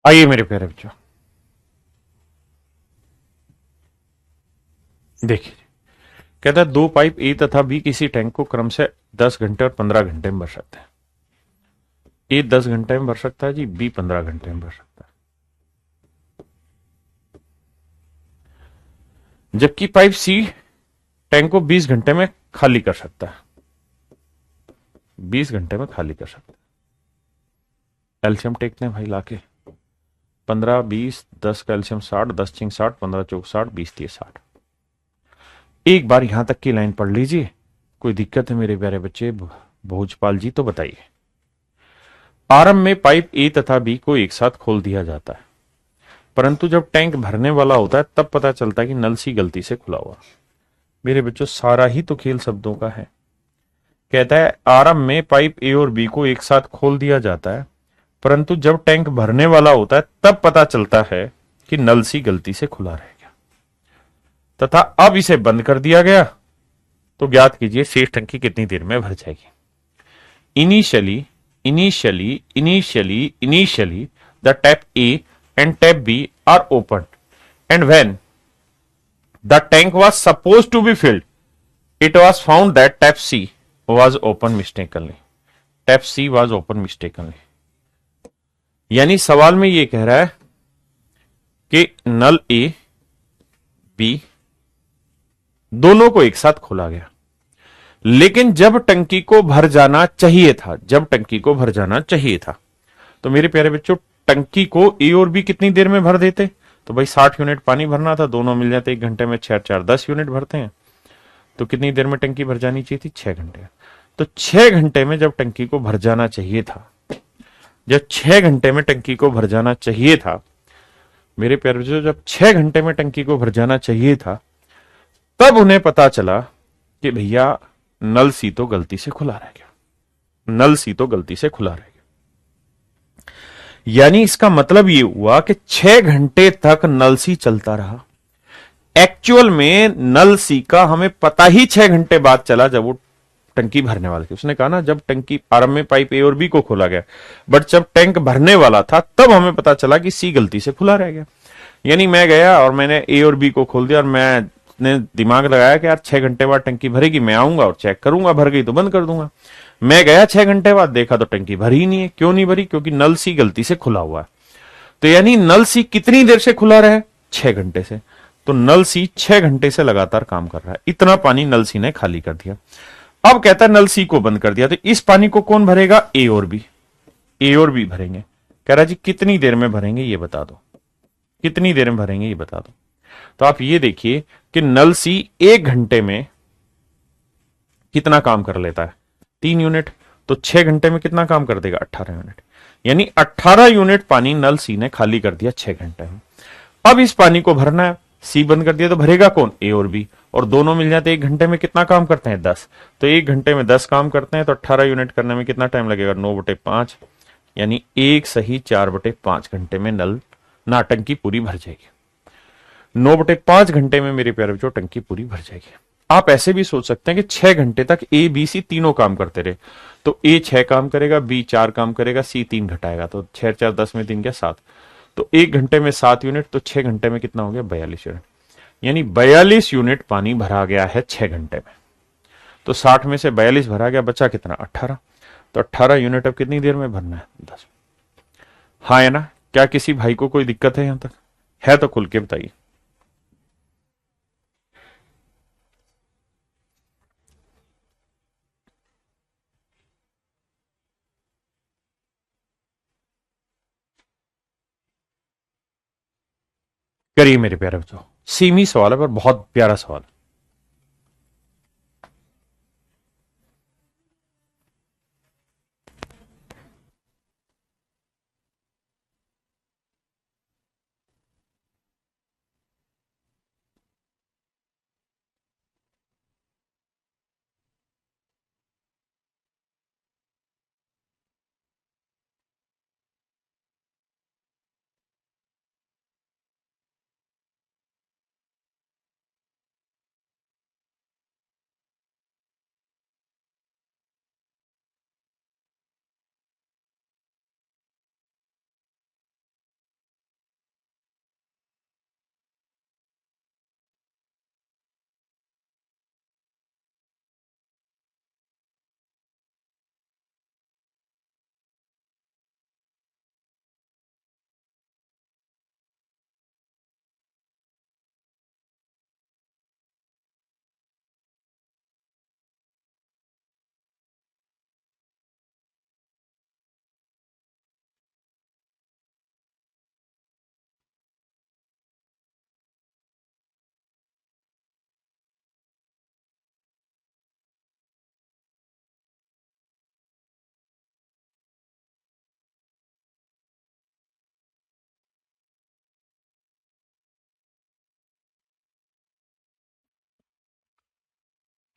आइए मेरे प्यारे बच्चों, देखिए, कहता है दो पाइप ए तथा बी किसी टैंक को क्रम से 10 घंटे और 15 घंटे में भर सकते हैं। ए 10 घंटे में भर सकता है जी, बी 15 घंटे में भर सकता है। जबकि पाइप सी टैंक को 20 घंटे में खाली कर सकता है। 20 घंटे में खाली कर सकता है। एल्शियम टेकते हैं भाई लाके, 15 20 10 का एल्शियम 60, 10 चिंग 60, 15 चौक 60, 20 30 60। एक बार यहां तक की लाइन पढ़ लीजिए। कोई दिक्कत है मेरे प्यारे बच्चे भोजपाल जी तो बताइए। आरंभ में पाइप ए तथा बी को एक साथ खोल दिया जाता है, परंतु जब टैंक भरने वाला होता है तब पता चलता है कि नल सी गलती से खुला हुआ। मेरे बच्चों सारा ही तो खेल शब्दों का है। कहता है आरंभ में पाइप ए और बी को एक साथ खोल दिया जाता है, परंतु जब टैंक भरने वाला होता है तब पता चलता है कि नल सी गलती से खुला रह गया तथा अब इसे बंद कर दिया गया। तो ज्ञात कीजिए शेष टंकी कितनी देर में भर जाएगी। Initially initially initially initially the tap A and tap B are open and when the tank was supposed to be filled, it was found that tap C was open mistakenly. Tap C was open mistakenly. यानी सवाल में यह कह रहा है कि नल A B दोनों को एक साथ खोला गया, लेकिन जब टंकी को भर जाना चाहिए था, जब टंकी को भर जाना चाहिए था, तो मेरे प्यारे बच्चों टंकी को ए और बी कितनी देर में भर देते। तो भाई 60 यूनिट पानी भरना था, दोनों मिल जाते 1 घंटे में, 6 4 10 यूनिट भरते हैं। तो कितनी देर में टंकी भर जानी चाहिए थी, 6 घंटे। तो 6 घंटे में जब टंकी को भर जाना चाहिए था, जब 6 घंटे में टंकी को भर जाना चाहिए था, मेरे प्यारे बच्चों जब 6 घंटे में टंकी को भर जाना चाहिए था, तब उन्हें पता चला कि भैया नल सी तो गलती से खुला रह गया, नल सी तो गलती से खुला रह गया। यानी इसका मतलब यह हुआ कि 6 घंटे तक नल सी चलता रहा। एक्चुअल में नल सी का हमें पता ही 6 घंटे बाद चला जब वो टंकी भरने वाली थी। उसने कहा ना जब टंकी आरंभ में पाइप ए और बी को खोला गया, बट जब टैंक भरने वाला था तब हमें पता चला कि सी गलती से खुला रह गया। यानी मैं गया और मैंने ए और बी को खोल दिया और मैंने दिमाग लगाया कि यार 6 घंटे बाद टंकी भरेगी, मैं आऊंगा और चेक करूंगा, भर गई तो बंद कर दूंगा। मैं गया 6 घंटे बाद, देखा तो टंकी भरी ही नहीं है। क्यों नहीं भरी? क्योंकि नल सी गलती से खुला हुआ है। तो यानी नल सी कितनी देर से खुला रहा है? 6 घंटे से। तो नल सी 6 घंटे से लगातार काम कर रहा है। इतना पानी नल सी ने खाली कर दिया। अब कहता है नल सी को बंद कर दिया, तो इस पानी को कौन भरेगा? ए और बी। ए और बी भरेंगे। कह रहा जी कितनी देर में भरेंगे ये बता दो, कितनी देर में भरेंगे ये बता दो। तो आप ये देखिए कि नल सी 1 घंटे में कितना काम कर लेता है? 3 यूनिट। तो 6 घंटे में कितना काम कर देगा? 18 यूनिट। यानी 18 यूनिट पानी नल सी ने खाली कर दिया 6 घंटे में। अब इस पानी को भरना है, सी बंद कर दिया तो भरेगा कौन? ए और बी। और दोनों मिल जाते 1 घंटे में कितना काम करते हैं? 10। तो 1 घंटे में 10 काम करते हैं, तो 18 यूनिट करने में कितना टाइम लगेगा? 9/5। यानी 1 = 4/5 घंटे में नल ना टंकी पूरी भर जाएगी। 9/5 घंटे में मेरे प्यारे बच्चों टंकी पूरी भर जाएगी। आप ऐसे भी सोच सकते हैं कि 6 घंटे तक ए बी सी तीनों काम करते रहे, तो ए 6 काम करेगा, बी 4 काम करेगा, सी 3 घटाएगा, तो 6 4 10 में 3 क्या 7। तो 1 घंटे में 7 यूनिट, तो 6 घंटे में कितना हो गया? 42 यूनिट। यानी 42 यूनिट पानी भरा गया है 6 घंटे में। तो 60 में से 42 भरा गया, बचा कितना? 18। तो 18 यूनिट अब कितनी देर में भरना है? 10। हाँ है ना? क्या किसी भाई को कोई दिक्कत है यहां तक? है तो खुल के बताइए। करिए मेरे प्यारे बच्चों, सीमी सवाल है पर बहुत प्यारा सवाल।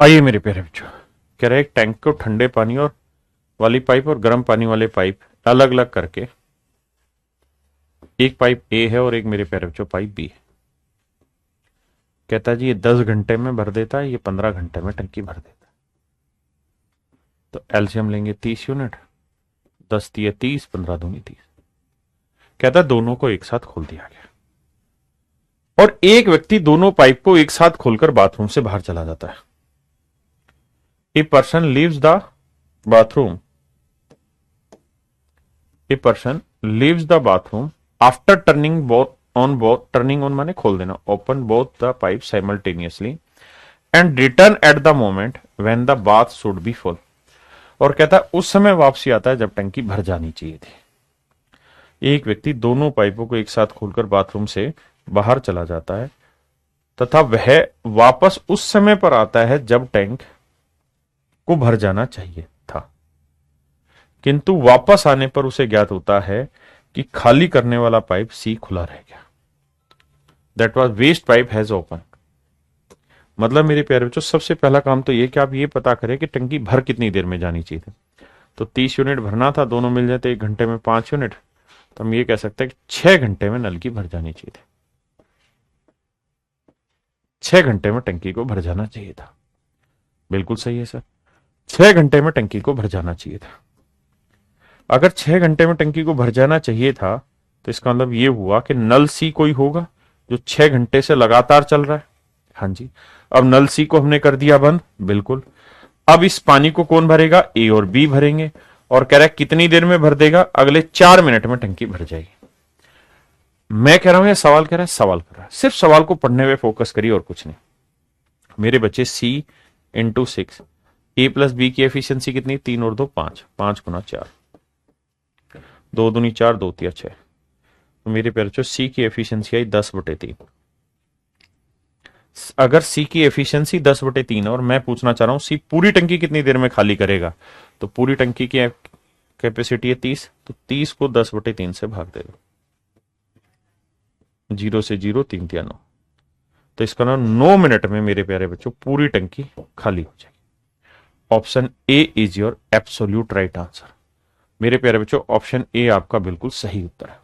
आइए मेरे प्यारे बच्चों, कह रहे एक टैंक को ठंडे पानी और वाली पाइप और गर्म पानी वाले पाइप अलग अलग करके, एक पाइप ए है और एक मेरे प्यारे बच्चों पाइप बी है। कहता है जी ये 10 घंटे में भर देता है, ये 15 घंटे में टंकी भर देता है। तो एलसीएम लेंगे 30 यूनिट, 10 × 3 = 30, 15×2 = 30। कहता है दोनों को एक साथ खोल दिया गया और एक व्यक्ति दोनों पाइप को एक साथ खोलकर बाथरूम से बाहर चला जाता है। A person leaves the bathroom, a person leaves the bathroom after turning turning on माने खोल देना, open both the pipe simultaneously and return at the moment when the bath should be full. और कहता है उस समय वापसी आता है जब टंकी भर जानी चाहिए थी। एक व्यक्ति दोनों पाइपों को एक साथ खोलकर बाथरूम से बाहर चला जाता है तथा वह वापस उस समय पर आता है जब टैंक को भर जाना चाहिए था, किंतु वापस आने पर उसे ज्ञात होता है कि खाली करने वाला पाइप सी खुला रह गया। That was waste pipe has open. मतलब मेरे प्यारे बच्चों, सबसे पहला काम तो ये कि आप ये पता करें कि टंकी भर कितनी देर में जानी चाहिए थी। तो 30 यूनिट भरना था, दोनों मिल जाते 1 घंटे में 5 यूनिट, तो हम ये कह सकते हैं कि 6 घंटे में नल की भर जानी चाहिए थी। 6 घंटे में टंकी को भर जाना चाहिए था। बिल्कुल सही है सर, 6 घंटे में टंकी को भर जाना चाहिए था। अगर 6 घंटे में टंकी को भर जाना चाहिए था तो इसका मतलब ये हुआ कि नल सी कोई होगा जो 6 घंटे से लगातार चल रहा है। हाँ जी, अब नल सी को हमने कर दिया बंद, बिल्कुल। अब इस पानी को कौन भरेगा, ए और बी भरेंगे। और कह रहा है कितनी देर में भर देगा, अगले 4 मिनट में टंकी भर जाएगी। मैं कह रहा हूं, यह सवाल कह रहा है, सवाल कर रहा है, सिर्फ सवाल को पढ़ने में फोकस करिए और कुछ नहीं। मेरे बच्चे C × 6, ए प्लस बी की एफिशिएंसी कितनी, 3 और 2 5, 5 × 4, 2 दूनी 4, 2 तिया 6। तो मेरे प्यारे बच्चों सी की एफिशिएंसी आई 10/3। अगर सी की एफिशिएंसी 10/3 है और मैं पूछना चाह रहा हूं सी पूरी टंकी कितनी देर में खाली करेगा, तो पूरी टंकी की कैपेसिटी है 30, तो 30 को 10/3 से भाग दे दो, 0 से 0, 3 तिया 9। तो इसका नाम 9 मिनट में मेरे प्यारे बच्चों पूरी टंकी खाली हो जाएगी। Option A is your absolute right answer. मेरे प्यारे बच्चों ऑप्शन ए आपका बिल्कुल सही उत्तर है।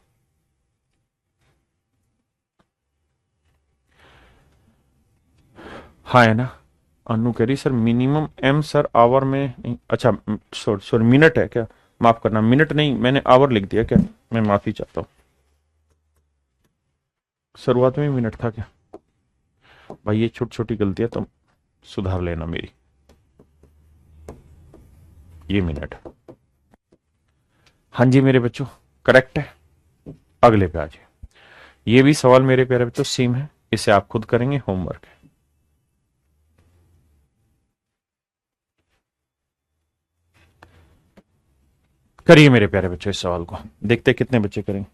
हाँ है ना। अनु कह रही sir minimum um sir hour में नहीं, अच्छा सॉरी सॉरी मिनट है क्या, माफ करना, मिनट नहीं मैंने आवर लिख दिया क्या, मैं माफी चाहता हूँ। शुरुआत में मिनट था क्या भाई, ये छोटी छोटी गलतियां तुम सुधार लेना मेरी। ये मिनट, हाँ जी मेरे बच्चों करेक्ट है। अगले पे आ जाए। ये भी सवाल मेरे प्यारे बच्चों सेम है, इसे आप खुद करेंगे, होमवर्क है। करिए मेरे प्यारे बच्चों इस सवाल को, देखते कितने बच्चे करेंगे।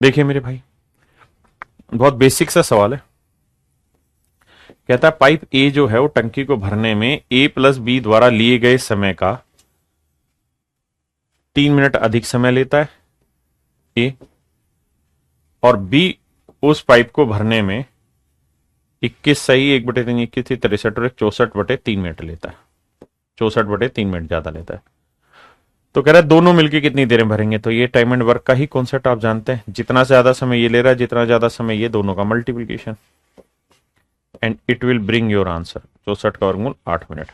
देखिए मेरे भाई, बहुत बेसिक सा सवाल है। कहता है पाइप ए जो है वो टंकी को भरने में ए प्लस बी द्वारा लिए गए समय का 3 मिनट अधिक समय लेता है ए, और बी उस पाइप को भरने में 21 सही 1/3 21 थी 63 और 64/3 मिनट लेता है, 64/3 मिनट ज्यादा लेता है। तो कह रहा है दोनों मिलकर कितनी देर में भरेंगे, तो ये टाइम एंड वर्क का ही कॉन्सेप्ट आप जानते हैं, जितना ज्यादा समय ये ले रहा है जितना ज्यादा समय ये, दोनों का multiplication, and it will bring your answer 64 का वर्गमूल 8 मिनट।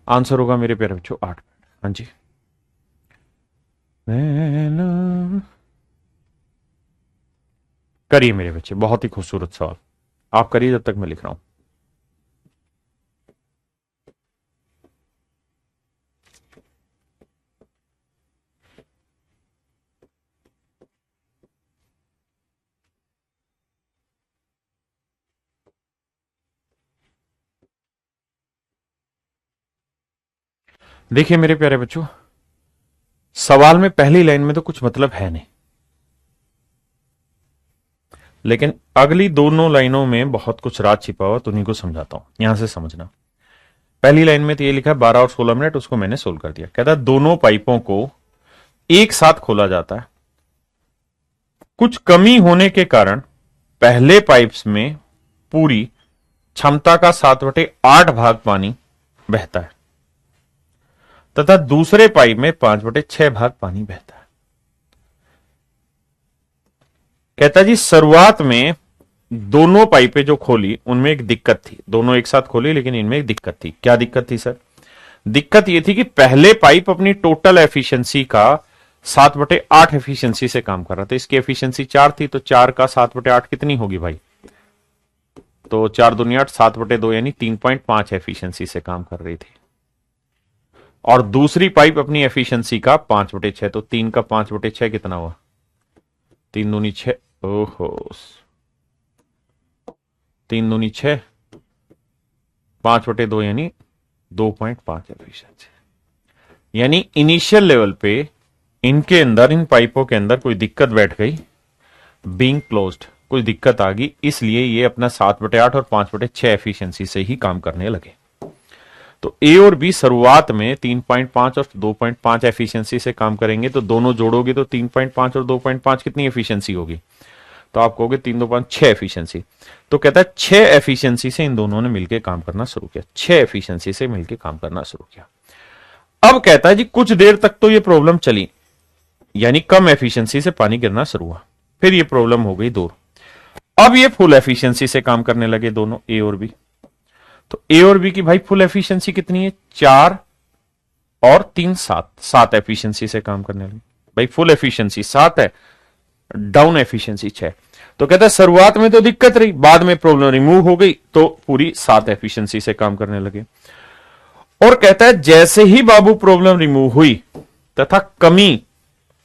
आंसर होगा मेरे प्यारे बच्चों 8 मिनट। हाँ जी, करिए मेरे बच्चे, बहुत ही खूबसूरत सवाल, आप करिए जब तक मैं लिख रहा हूं। देखिए मेरे प्यारे बच्चों, सवाल में पहली लाइन में तो कुछ मतलब है नहीं, लेकिन अगली दोनों लाइनों में बहुत कुछ राज छिपा हुआ, तो उन्हीं को समझाता हूं, यहां से समझना। पहली लाइन में तो ये लिखा है 12 और 16 मिनट, उसको मैंने सोल्व कर दिया। कहता है दोनों पाइपों को एक साथ खोला जाता है, कुछ कमी होने के कारण पहले पाइप्स में पूरी क्षमता का 7/8 भाग पानी बहता है तथा दूसरे पाइप में 5/6 भाग पानी बहता है। कहता जी शुरुआत में दोनों पाइपें जो खोली उनमें एक दिक्कत थी, दोनों एक साथ खोली लेकिन इनमें एक दिक्कत थी। क्या दिक्कत थी सर? दिक्कत यह थी कि पहले पाइप अपनी टोटल एफिशिएंसी का 7/8 एफिशिएंसी से काम कर रहा था, इसकी एफिशिएंसी 4 थी, तो 4 का 7/8 कितनी होगी भाई? तो 4 दूनी 8, 7/2 यानी 3.5 एफिशिएंसी से काम कर रही थी। और दूसरी पाइप अपनी एफिशिएंसी का 5/6, तो 3 का 5/6 कितना हुआ? 3 दूनी 6, ओहो 3 दूनी 6, 5/2 यानी 2.5 एफिशिएंसी। यानी इनिशियल लेवल पे इनके अंदर, इन पाइपों के अंदर कोई दिक्कत बैठ गई, बीइंग क्लोज्ड, कोई दिक्कत आ गई, इसलिए ये अपना 7/8 और 5/6 एफिशिएंसी से ही काम करने लगे। तो ए और बी शुरुआत में 3.5 और 2.5 एफिशिएंसी से काम करेंगे, तो दोनों जोड़ोगे तो 3.5 और 2.5 कितनी एफिशिएंसी होगी? तो आप कहोगे 3 2 5 6 एफिशिएंसी। तो कहता है 6 एफिशिएंसी से इन दोनों ने मिलकर काम करना शुरू किया, 6 एफिशिएंसी से मिलकर काम करना शुरू किया। अब कहता है जी कुछ देर तक तो ये प्रॉब्लम चली, यानी कम एफिशिएंसी से पानी गिरना शुरू हुआ, फिर ये प्रॉब्लम हो गई दूर। अब ये फुल एफिशिएंसी से काम करने लगे दोनों, ए और बी। तो ए और बी की भाई फुल एफिशिएंसी कितनी है? 4 और 3 7, 7 एफिशिएंसी से काम करने लगे। भाई फुल एफिशिएंसी 7 है, डाउन एफिशिएंसी 6। तो कहता है शुरुआत में तो दिक्कत रही, बाद में प्रॉब्लम रिमूव हो गई, तो पूरी 7 एफिशिएंसी से काम करने लगे। और कहता है जैसे ही बाबू प्रॉब्लम रिमूव हुई तथा कमी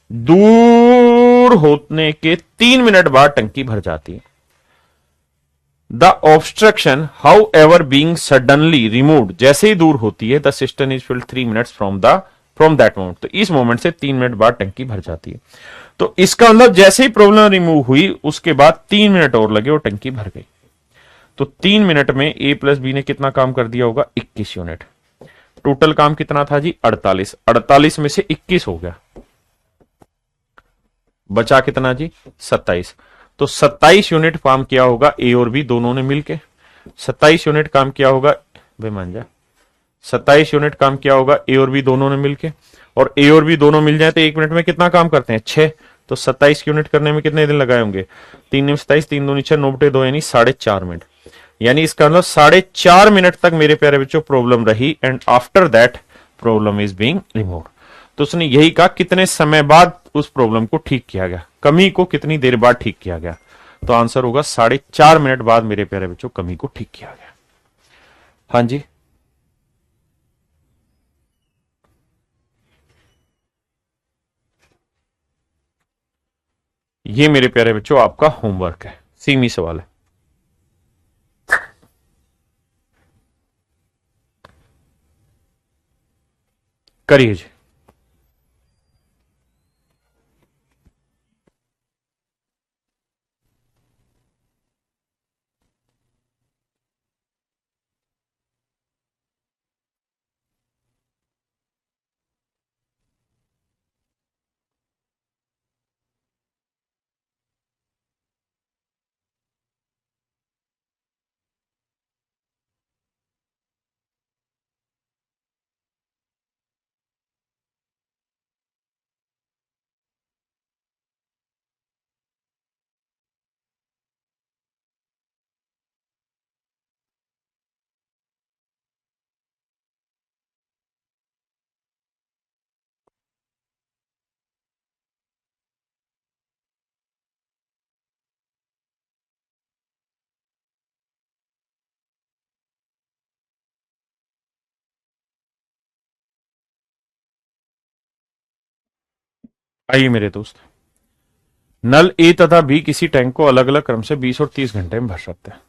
दूर होने के 3 मिनट बाद टंकी भर जाती है। The obstruction how ever being suddenly removed, जैसे ही दूर होती है, the system is filled 3 minutes from that moment, तो इस मोमेंट से 3 मिनट बाद टंकी भर जाती है। तो इसका मतलब जैसे ही प्रॉब्लम रिमूव हुई उसके बाद 3 मिनट और लगे और टंकी भर गई। तो 3 मिनट में ए प्लस बी ने कितना काम कर दिया होगा? 21 यूनिट। टोटल काम कितना था जी? 48। 48 में से 21 हो गया, बचा कितना जी? 27। तो 27 यूनिट काम किया होगा ए और बी दोनों ने मिलके, 27 यूनिट काम किया होगा, वे मान जा 27 यूनिट काम किया होगा ए और बी दोनों ने मिलके। और ए और बी दोनों मिल जाए तो 1 मिनट में कितना काम करते हैं? 6। तो 27 यूनिट करने में कितने दिन लगाए होंगे? 3 में 27, 3 दूनी 6, 9/2 यानी 4.5 मिनट। यानी इसका मतलब 4.5 मिनट तक मेरे प्यारे बच्चों प्रॉब्लम रही, and after that problem is being removed. तो उसने यही कहा कितने समय बाद उस प्रॉब्लम को ठीक किया गया, कमी को कितनी देर बाद ठीक किया गया। तो आंसर होगा 4.5 मिनट बाद मेरे प्यारे बच्चों कमी को ठीक किया गया। हाँ जी, ये मेरे प्यारे बच्चों आपका होमवर्क है, सीमी सवाल है, करिए जी। आइए मेरे दोस्त, नल ए तथा बी किसी टैंक को अलग अलग क्रम से 20 और 30 घंटे में भर सकते हैं।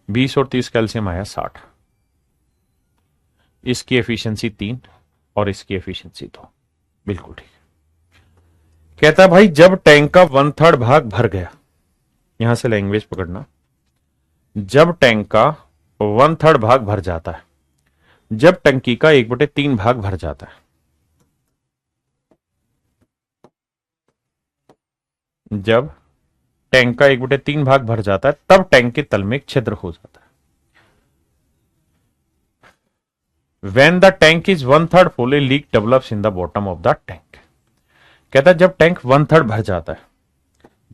बीस और 30 कैल्शियम आया 60। इसकी एफिशिएंसी 3 और इसकी एफिशिएंसी 2। बिल्कुल ठीक। कहता है भाई जब टैंक का 1/3 भाग भर गया, यहां से लैंग्वेज पकड़ना, जब टैंक का 1/3 भाग भर जाता है, जब टंकी का 1/3 भाग भर जाता है, जब टैंक का 1/3 भाग भर जाता है, तब टैंक के तल में एक छिद्र हो जाता है। When the tank is 1/3 full, a leak develops in the bottom of the tank। कहता है जब टैंक 1/3 भर जाता है,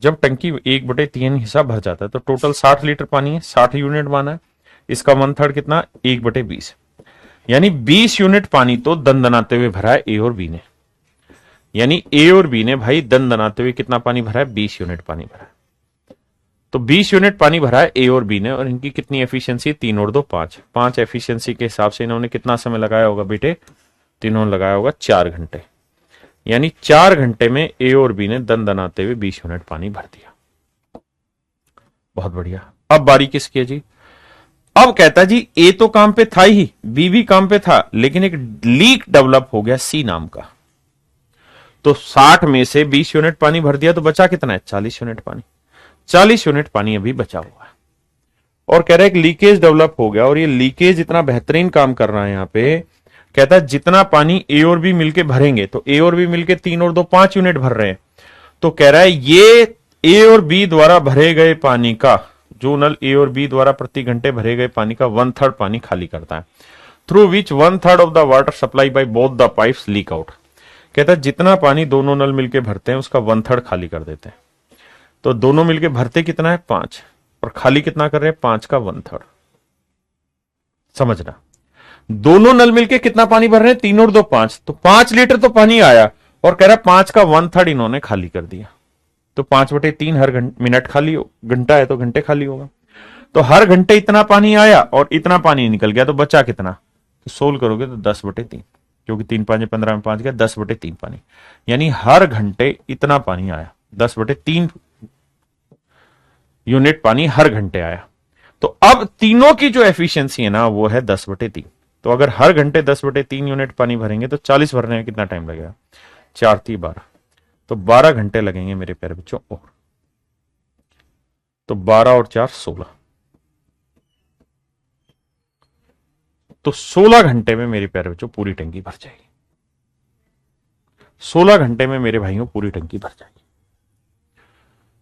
जब टंकी 1/3 हिस्सा भर जाता है, तो टोटल 60 लीटर पानी है, 60 यूनिट माना है। इसका 1/3 कितना, 1/20, यानी 20 यूनिट पानी तो दनदनाते हुए भरा है ए और बी ने। यानी ए और बी ने भाई दनदनाते हुए कितना पानी भरा है, 20 यूनिट पानी भरा है। तो 20 यूनिट पानी भरा है ए और बी ने, और इनकी कितनी एफिशिएंसी, 3 और 2 5। 5 एफिशिएंसी के हिसाब से इन्होंने कितना समय लगाया होगा बेटे, तीनों लगाया होगा 4 घंटे। यानी 4 घंटे में ए और बी ने दनाते हुए 20 यूनिट पानी भर दिया। बहुत बढ़िया। अब बारी किसकी है जी? अब कहता जी ए तो काम पे था ही, बी भी काम पे था, लेकिन एक लीक डेवलप हो गया सी नाम का। तो 60 में से 20 यूनिट पानी भर दिया, तो बचा कितना है, 40 यूनिट पानी। 40 यूनिट पानी अभी बचा हुआ है, और कह रहा है एक लीकेज डेवलप हो गया, और ये लीकेज इतना बेहतरीन काम कर रहा है यहां पे। कहता है जितना पानी ए और बी मिलके भरेंगे, तो ए और बी मिलके 3 और 2 5 यूनिट भर रहे हैं, तो कह रहा है ये ए और बी द्वारा भरे गए पानी का, जो नल ए और बी द्वारा प्रति घंटे भरे गए पानी का 1/3 पानी खाली करता है, through which 1/3 of the water supply by both the pipes leak out. कहता है जितना पानी दोनों नल मिलके भरते हैं, उसका 1/3 खाली कर देते हैं। तो दोनों मिलके भरते कितना है, 5, और खाली कितना कर रहे हैं, 5 का 1/3। समझना, दोनों नल मिलके कितना पानी भर रहे हैं, 3 और 2 5, तो 5 लीटर तो पानी आया, और कह रहा है 5 का 1/3 इन्होंने खाली कर दिया। तो 5/3 हर मिनट खाली हो, घंटा है तो घंटे खाली होगा। तो हर घंटे इतना पानी आया और इतना पानी निकल गया, तो बचा कितना, तो सोल्व करोगे तो 10/3, क्योंकि 3 5 15 में 5 गया, 10/3 पानी। यानी हर घंटे इतना पानी आया, 10/3 यूनिट पानी हर घंटे आया। तो अब तीनों की जो एफिशिएंसी है ना, वो है 10/3। तो अगर हर घंटे 10/3 यूनिट पानी भरेंगे, तो 40 भरने में कितना टाइम लगेगा, 4 3 12, तो 12 घंटे लगेंगे मेरे प्यारे बच्चों। और तो 12 और 4 16, तो 16 घंटे में मेरे प्यारे बच्चों पूरी टंकी भर जाएगी। 16 घंटे में मेरे भाइयों पूरी टंकी भर जाएगी।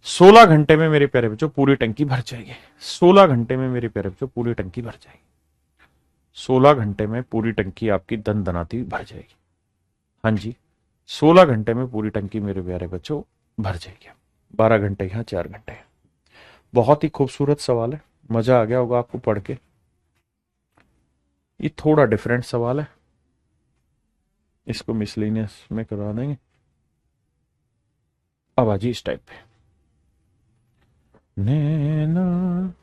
16 घंटे में मेरे प्यारे बच्चों पूरी टंकी भर जाएगी। 16 घंटे में मेरे प्यारे बच्चों पूरी टंकी भर जाएगी। 16 घंटे में पूरी टंकी आपकी दन दनाती भर जाएगी। हाँ जी, 16 घंटे में पूरी टंकी मेरे प्यारे बच्चों भर जाएगी। 12 घंटे यहां, 4 घंटे। बहुत ही खूबसूरत सवाल है, मजा आ गया होगा आपको पढ़ के। ये थोड़ा डिफरेंट सवाल है, इसको मिसलिनियस में करवा देंगे। अब आजी इस टाइप पे, नैना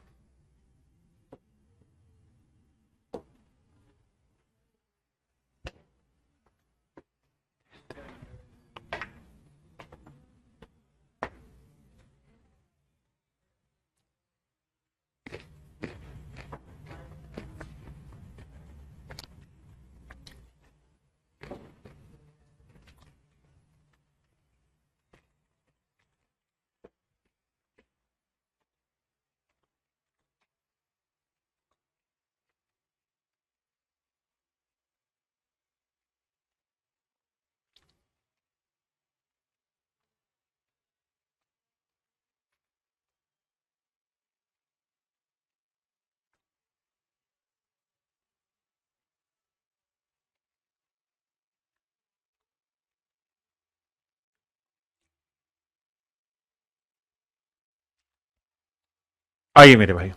आइए मेरे भाई,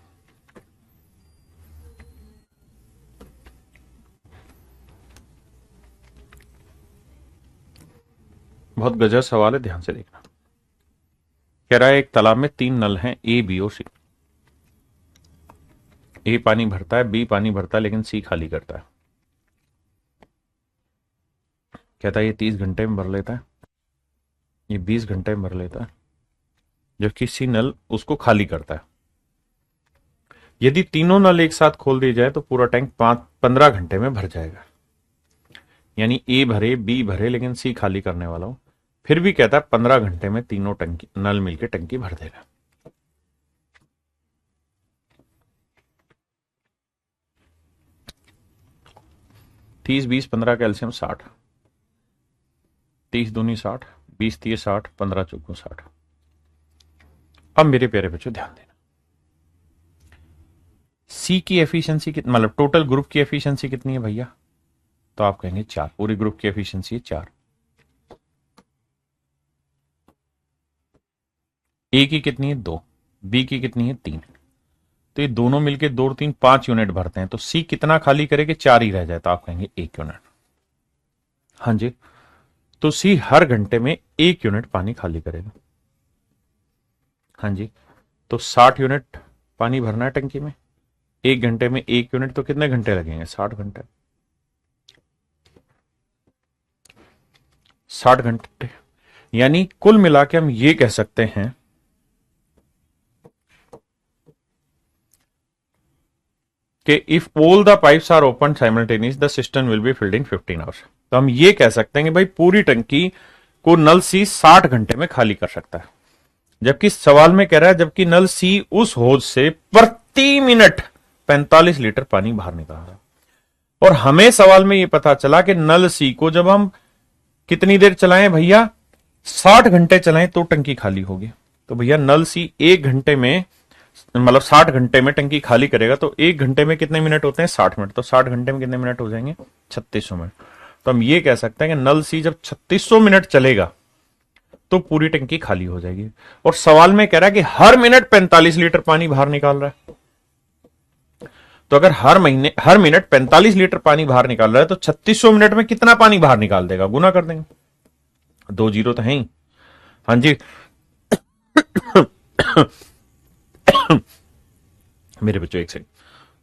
बहुत गजब सवाल है, ध्यान से देखना। कह रहा है एक तालाब में 3 नल हैं, ए बी और सी। ए पानी भरता है, बी पानी भरता है, लेकिन सी खाली करता है। कहता है ये 30 घंटे में भर लेता है, ये 20 घंटे में भर लेता है, जबकि सी नल उसको खाली करता है। यदि तीनों नल एक साथ खोल दिए जाए तो पूरा टैंक 15 घंटे में भर जाएगा। यानी ए भरे, बी भरे, लेकिन सी खाली करने वाला हो, फिर भी कहता है 15 घंटे में तीनों टंकी नल मिलकर टंकी भर देगा। तीस 20 15 कैल्शियम 60, 30 दूनी 60, 20 30 60, 15 चौको 60। अब मेरे प्यारे बच्चों ध्यान देना, सी की एफिशिएंसी कितनी, मतलब टोटल ग्रुप की एफिशिएंसी कितनी है भैया? तो आप कहेंगे 4, पूरी ग्रुप की एफिशिएंसी है 4। ए की कितनी है? 2, बी की कितनी है? 3। तो ये दोनों मिलके 2 3 5 यूनिट भरते हैं, तो सी कितना खाली करे कि 4 ही रह जाए? तो आप कहेंगे 1 यूनिट। हाँ जी, तो सी हर घंटे में 1 यूनिट पानी खाली करेगा। हाँ जी, तो 60 यूनिट पानी भरना है टंकी में, 1 घंटे में 1 यूनिट, तो कितने घंटे लगेंगे? 60 घंटे। 60 घंटे, यानी कुल मिला के हम ये कह सकते हैं कि if all the pipes are open simultaneous the system will be filled in 15 hours. तो हम ये कह सकते हैं कि भाई पूरी टंकी को नल सी 60 घंटे में खाली कर सकता है, जबकि सवाल में कह रहा है जबकि नल सी उस होज से प्रति मिनट 45 लीटर पानी बाहर निकाल रहा है। और हमें सवाल में यह पता चला कि नल सी को जब हम कितनी देर चलाएं भैया? 60 घंटे चलाएं तो टंकी खाली होगी। तो भैया नल सी 1 घंटे में, मतलब 60 घंटे में टंकी खाली करेगा, तो 1 घंटे में कितने मिनट होते हैं? 60 मिनट। तो 60 घंटे में कितने मिनट हो जाएंगे? 3600 मिनट। तो हम ये कह सकते हैं कि नल सी जब 3600 मिनट चलेगा तो पूरी टंकी खाली हो जाएगी। और सवाल में कह रहा है कि हर मिनट 45 लीटर पानी बाहर निकाल रहा है, तो अगर हर मिनट 45 लीटर पानी बाहर निकाल रहा है तो 3600 मिनट में कितना पानी बाहर निकाल देगा? गुना कर देंगे, 2 जीरो तो है ही। हाँ जी मेरे बच्चों एक सेकंड,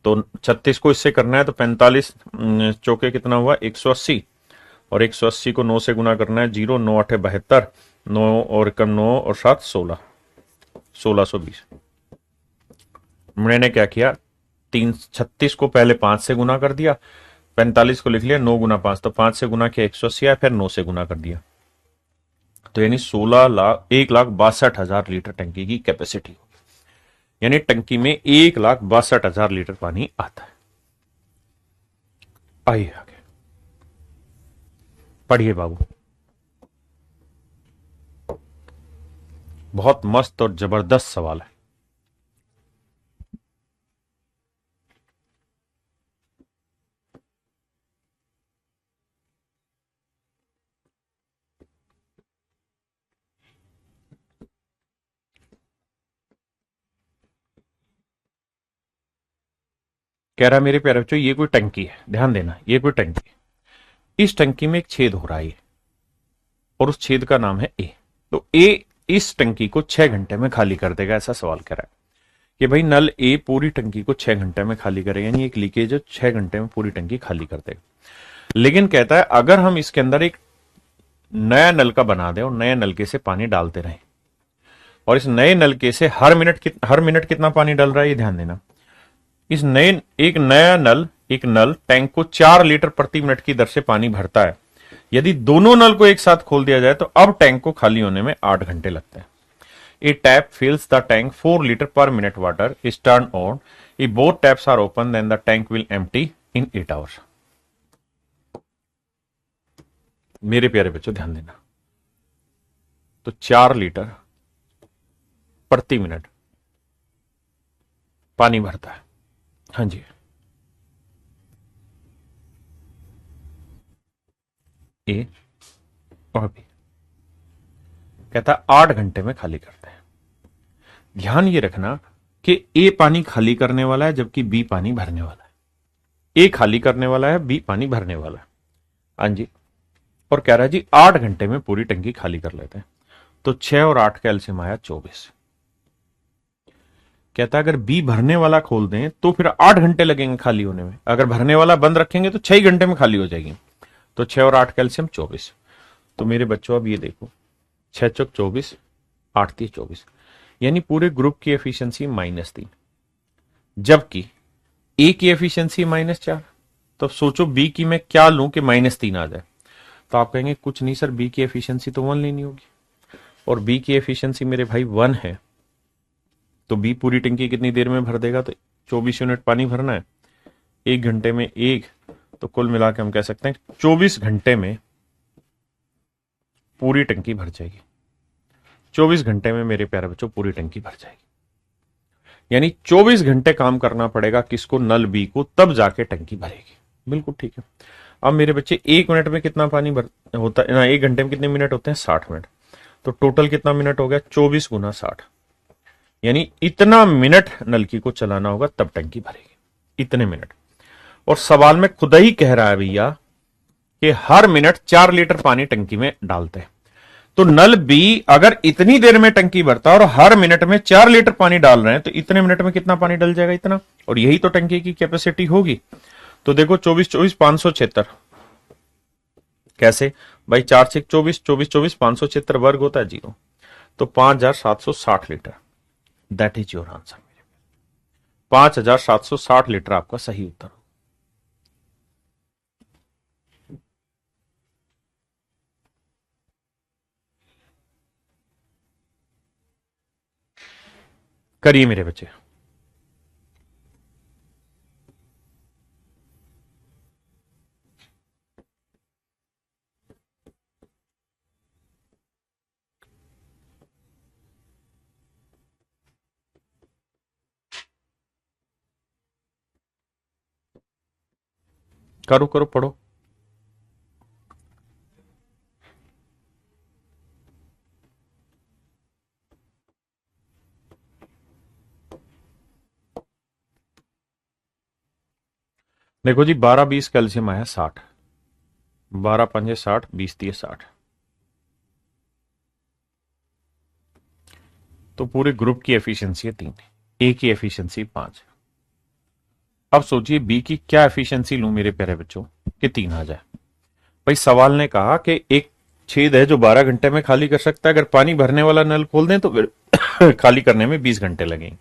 तो 36 को इससे करना है तो 45 चौके कितना हुआ? 180, और 180 को 9 से गुना करना है, 0 9 8 72, 9 और 1 9 और 7 16, 1620। मैंने क्या किया? 36 को पहले 5 से गुना कर दिया, 45 को लिख लिया 9 गुना 5, तो 5 से गुना किया 180 आया, फिर 9 से गुना कर दिया, तो यानी 1,62,000 लीटर टंकी की कैपेसिटी होगी। यानी टंकी में 1,62,000 लीटर पानी आता है। आइए आगे पढ़िए बाबू, बहुत मस्त और जबरदस्त सवाल है। कह रहा मेरे प्यारे बच्चों ये कोई टंकी है, ध्यान देना, ये कोई टंकी है, इस टंकी में एक छेद हो रहा है और उस छेद का नाम है ए। तो ए इस टंकी को 6 घंटे में खाली कर देगा, ऐसा सवाल कर रहा है कि भाई नल ए पूरी टंकी को 6 घंटे में खाली करेगा, यानी एक लीकेज 6 घंटे में पूरी टंकी खाली कर देगा। लेकिन कहता है अगर हम इसके अंदर एक नया नलका बना दें और नए नलके से पानी डालते रहें, और इस नए नलके से हर मिनट कितना पानी डाल रहा है ये ध्यान देना। इस एक नल टैंक को 4 लीटर प्रति मिनट की दर से पानी भरता है। यदि दोनों नल को एक साथ खोल दिया जाए तो अब टैंक को खाली होने में 8 घंटे लगते हैं। A tap fills the tank 4 litre per minute water is turn on, if both taps are open then the tank will empty in 8 hours. मेरे प्यारे बच्चों ध्यान देना, तो 4 लीटर प्रति मिनट पानी भरता है। हाँ जी, ए और बी, कहता है 8 घंटे में खाली करते हैं। ध्यान ये रखना कि ए पानी खाली करने वाला है जबकि बी पानी भरने वाला है। ए खाली करने वाला है, बी पानी भरने वाला है। हाँ जी, और कह रहा है जी 8 घंटे में पूरी टंकी खाली कर लेते हैं। तो 6 और 8 का एलसीएम आया 24। कहता है अगर बी भरने वाला खोल दें तो फिर 8 घंटे लगेंगे खाली होने में, अगर भरने वाला बंद रखेंगे तो 6 घंटे में खाली हो जाएगी। तो 6 और 8 कैल्शियम 24। तो मेरे बच्चों अब ये देखो, 6 चौक 24, 8 3 24, यानी पूरे ग्रुप की एफिशिएंसी -3, जबकि ए की एफिशिएंसी -4। तो सोचो बी की मैं क्या लूं कि -3 आ जाए। तो आप कहेंगे कुछ नहीं सर, बी की एफिशिएंसी तो 1 लेनी होगी, और बी की एफिशिएंसी मेरे भाई 1 है, तो बी पूरी टंकी कितनी देर में भर देगा? तो 24 यूनिट पानी भरना है, 1 घंटे में 1, तो कुल मिला के हम कह सकते हैं 24 घंटे में पूरी टंकी भर जाएगी। 24 घंटे में मेरे प्यारे बच्चों पूरी टंकी भर जाएगी, यानी 24 घंटे काम करना पड़ेगा किसको? नल बी को, तब जाके टंकी भरेगी। बिल्कुल ठीक है। अब मेरे बच्चे 1 मिनट में कितना पानी भर होता है ना, 1 घंटे में कितने मिनट होते हैं? 60 मिनट। तो टोटल कितना मिनट हो गया? 24 गुना 60, यानी इतना मिनट नलकी को चलाना होगा तब टंकी भरेगी, इतने मिनट। और सवाल में खुद ही कह रहा है भैया कि हर मिनट 4 लीटर पानी टंकी में डालते हैं। तो नल बी अगर इतनी देर में टंकी भरता है और हर मिनट में 4 लीटर पानी डाल रहे हैं, तो इतने मिनट में कितना पानी डल जाएगा? इतना। और यही तो टंकी की कैपेसिटी होगी। तो देखो 24 24 576, कैसे भाई? 4 6 24, 24 24 576 वर्ग होता है 0, तो 5760 litre. That is your answer. 5760 litre आपका सही उत्तर। करिए मेरे बच्चे। करो करो, पढ़ो। देखो जी, 12 20 कैल्शियम आया 60, 12 5 60, 20 30 60, तो पूरे ग्रुप की एफिशिएंसी है 3, ए की एफिशिएंसी 5। अब सोचिए बी की क्या एफिशिएंसी लूं मेरे प्यारे बच्चों कि 3 आ जाए। भाई सवाल ने कहा कि एक छेद है जो 12 घंटे में खाली कर सकता है, अगर पानी भरने वाला नल खोल दें तो फिर खाली करने में 20 घंटे लगेंगे।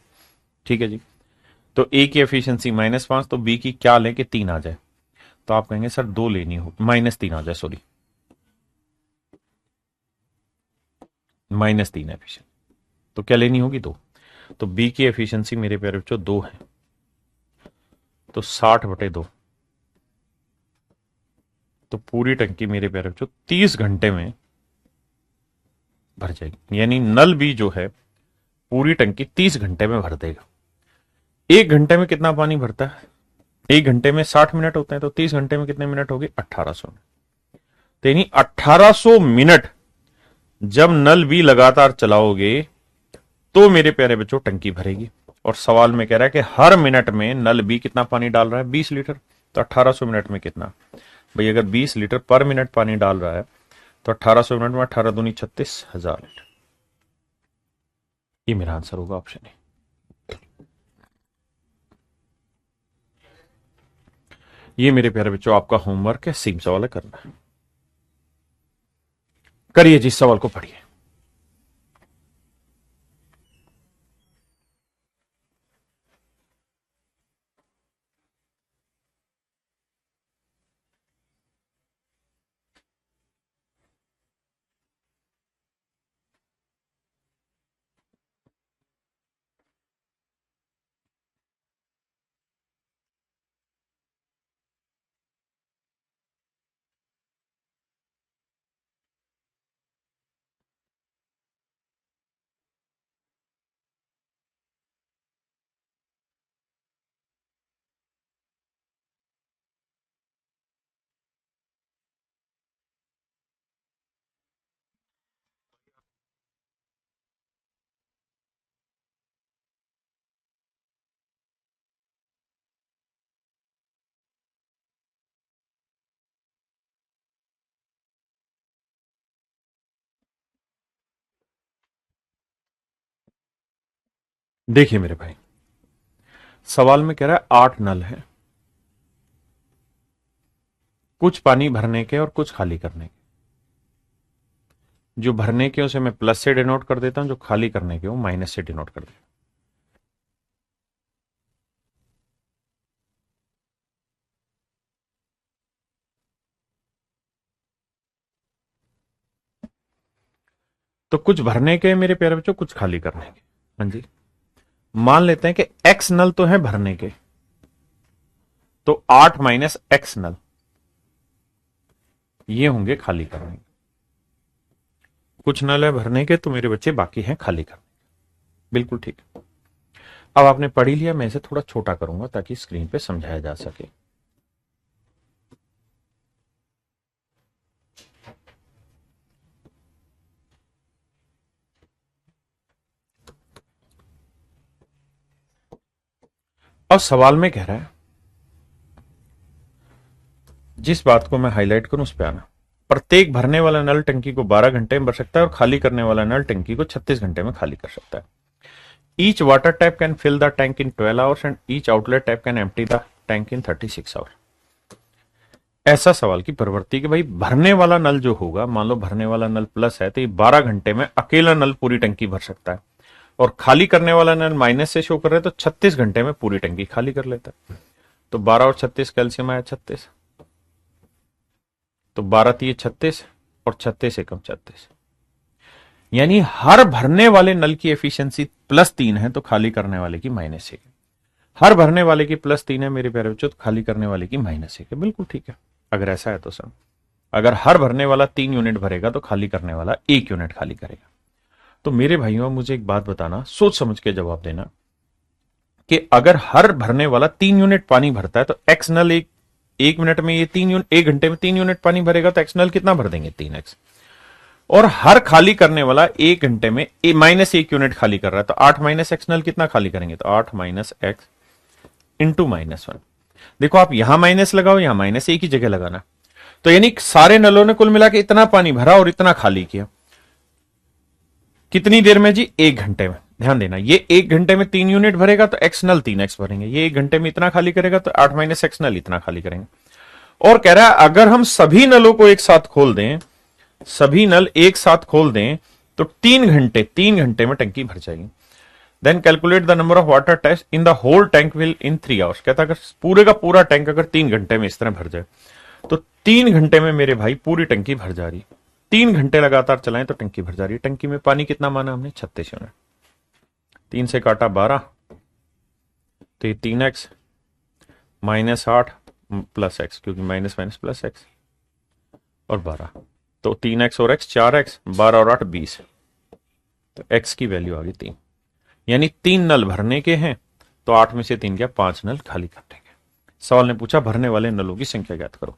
ठीक है जी। तो ए की एफिशिएंसी -5, तो बी की क्या लें कि 3 आ जाए? तो आप कहेंगे सर 2 लेनी हो, -3 आ जाए, सॉरी, -3 एफिशिएंसी, तो क्या लेनी होगी? 2। तो बी की एफिशिएंसी मेरे प्यारे बच्चों 2 है, तो 60/2, तो पूरी टंकी मेरे प्यारे बच्चों 30 घंटे में भर जाएगी, यानी नल बी जो है पूरी टंकी 30 घंटे में भर देगा। 1 घंटे में कितना पानी भरता है? 1 घंटे में 60 मिनट होते हैं, तो 30 घंटे में कितने मिनट हो गए? 1800। तो यानी 1800 मिनट जब नल बी लगातार चलाओगे तो मेरे प्यारे बच्चों टंकी भरेगी। और सवाल में कह रहा है कि हर मिनट में नल बी कितना पानी डाल रहा है? 20 लीटर। तो 1800 मिनट में कितना? भाई अगर 20 लीटर पर मिनट पानी डाल रहा है तो 1800 मिनट में 18 दूनी 36,000 लीटर। ये मेरा आंसर होगा, ऑप्शन ए। ये मेरे प्यारे बच्चों आपका होमवर्क है, सेम सवाल है, करना है। करिए जी, सवाल को पढ़िए। देखिए मेरे भाई, सवाल में कह रहा है 8 नल है, कुछ पानी भरने के और कुछ खाली करने के। जो भरने के उसे मैं प्लस से डिनोट कर देता हूं, जो खाली करने के वो माइनस से डिनोट कर देता हूं। तो कुछ भरने के मेरे प्यारे बच्चों, कुछ खाली करने के। हाँ जी, मान लेते हैं कि एक्स नल तो है भरने के, तो 8 माइनस एक्स नल ये होंगे खाली करने के। कुछ नल है भरने के, तो मेरे बच्चे बाकी हैं खाली करने के। बिल्कुल ठीक। अब आपने पढ़ ही लिया, मैं इसे थोड़ा छोटा करूंगा ताकि स्क्रीन पे समझाया जा सके। अब सवाल में कह रहा है, जिस बात को मैं हाईलाइट करूं उस पे आना। प्रत्येक भरने वाला नल टंकी को 12 घंटे में भर सकता है और खाली करने वाला नल टंकी को 36 घंटे में खाली कर सकता है। Each water tap can fill the tank in 12 hours and each outlet tap can empty the tank in 36 hours. ऐसा सवाल की प्रवृत्ति कि भाई भरने वाला नल जो होगा, मान लो भरने वाला नल प्लस है, तो ये 12 घंटे में अकेला नल पूरी टंकी भर सकता है, और खाली करने वाला नल माइनस से शो कर रहे हैं, तो 36 घंटे में पूरी टंकी खाली कर लेता है। तो 12 और 36 कैल्शियम आया 36, तो 12 थी 36 और 36 एकम 36, यानी हर भरने वाले नल की एफिशिएंसी +3 है, तो खाली करने वाले की -1 है। हर भरने वाले की +3 है मेरे प्यारे बच्चों, तो खाली करने वाले की -1 है। बिल्कुल ठीक है। अगर ऐसा है तो सर, अगर हर भरने वाला 3 यूनिट भरेगा तो खाली करने वाला 1 यूनिट खाली करेगा। तो मेरे भाइयों, मुझे एक बात बताना, सोच समझ के जवाब देना, कि अगर हर भरने वाला 3 यूनिट पानी भरता है तो एक्स नल एक मिनट में ये 3 यूनिट, 1 घंटे में 3 यूनिट पानी भरेगा, तो एक्स नल कितना भर देंगे? 3x। और हर खाली करने वाला 1 घंटे में -1 यूनिट खाली कर रहा है, तो 8 माइनस एक्स नल कितना खाली करेंगे? तो 8 माइनस एक्स इंटू -1। देखो, आप यहां माइनस लगाओ, यहां माइनस एक ही जगह लगाना। तो यानी सारे नलों ने कुल मिला के इतना पानी भरा और इतना खाली किया। कितनी देर में जी? 1 घंटे में। ध्यान देना, ये 1 घंटे में 3 यूनिट भरेगा तो एक्स नल 3x भरेंगे, ये 1 घंटे में इतना खाली करेगा तो 8 माइनस एक्स नल इतना खाली करेंगे। और कह रहा है अगर हम सभी नलों को एक साथ खोल दें, सभी नल एक साथ खोल दें, तो 3 घंटे में टंकी भर जाएगी। Then calculate the number of water test in the whole tank will in 3 hours. कहता है अगर पूरे का पूरा टैंक अगर 3 घंटे में इस तरह भर जाए, तो 3 घंटे में मेरे भाई पूरी टंकी भर जा रही। 3 घंटे लगातार चलाएं तो टंकी भर जा रही है। टंकी में पानी कितना माना हमने? 36 यूनिट। 3 से काटा 12, तो ये 3x -8 प्लस एक्स, क्योंकि माइनस माइनस प्लस एक्स, और 12, तो 3x और x 4x, 12 और 8 20, तो x की वैल्यू आ गई 3। यानी 3 नल भरने के हैं, तो 8 में से 3 क्या? 5 नल खाली कर देंगे। सवाल ने पूछा भरने वाले नलों की संख्या ज्ञात करो।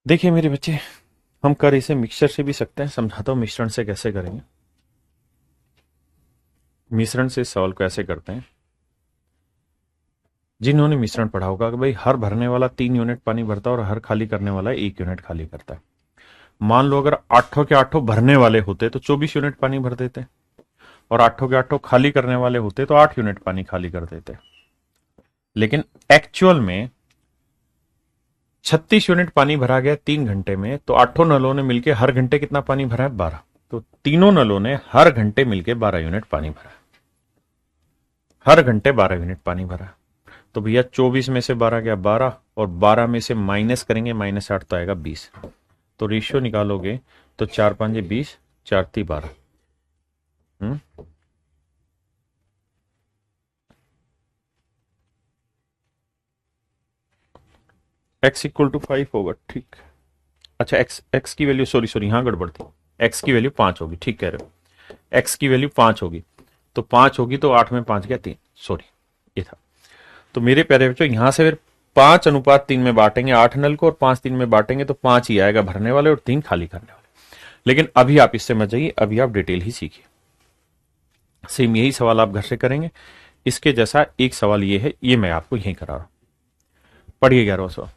देखिए मेरे बच्चे, हम कर इसे मिक्सचर से भी सकते हैं, समझाता हूं मिश्रण से कैसे करेंगे। मिश्रण से इस सवाल को ऐसे करते हैं, जिन्होंने मिश्रण पढ़ा होगा कि भाई हर भरने वाला 3 यूनिट पानी भरता है और हर खाली करने वाला 1 यूनिट खाली करता है। मान लो अगर 8 के 8 भरने वाले होते तो 24 यूनिट पानी भर देते, और 8 के 8 खाली करने वाले होते तो 8 यूनिट पानी खाली कर देते। लेकिन एक्चुअल में 36 यूनिट पानी भरा गया 3 घंटे में, तो 8 नलों ने मिलकर हर घंटे कितना पानी भरा है? 12। तो तीनों नलों ने हर घंटे मिलकर 12 यूनिट पानी भरा। हर घंटे 12 यूनिट पानी भरा। तो भैया 24 में से 12 गया 12, और 12 में से माइनस करेंगे -8, तो आएगा 20। तो रेशियो निकालोगे तो 4 5 20, 4 3 12। x इक्वल टू 5 होगा। ठीक, अच्छा एक्स की वैल्यू, सॉरी यहाँ गड़बड़ थी, एक्स की वैल्यू 5 होगी, ठीक कह रहे हो, एक्स की वैल्यू 5 होगी, तो 5 होगी तो 8 में 5 गया 3, सॉरी ये था। तो मेरे प्यारे बच्चों यहां से फिर 5:3 में बांटेंगे 8 नल को, और 5:3 में बांटेंगे तो 5 ही आएगा भरने वाले और 3 खाली करने वाले। लेकिन अभी आप इससे मत जाइए, अभी आप डिटेल ही सीखिए। सेम यही सवाल आप घर से करेंगे, इसके जैसा एक सवाल ये है, ये मैं आपको यहीं करा रहा हूं। पढ़िए 11वां सवाल।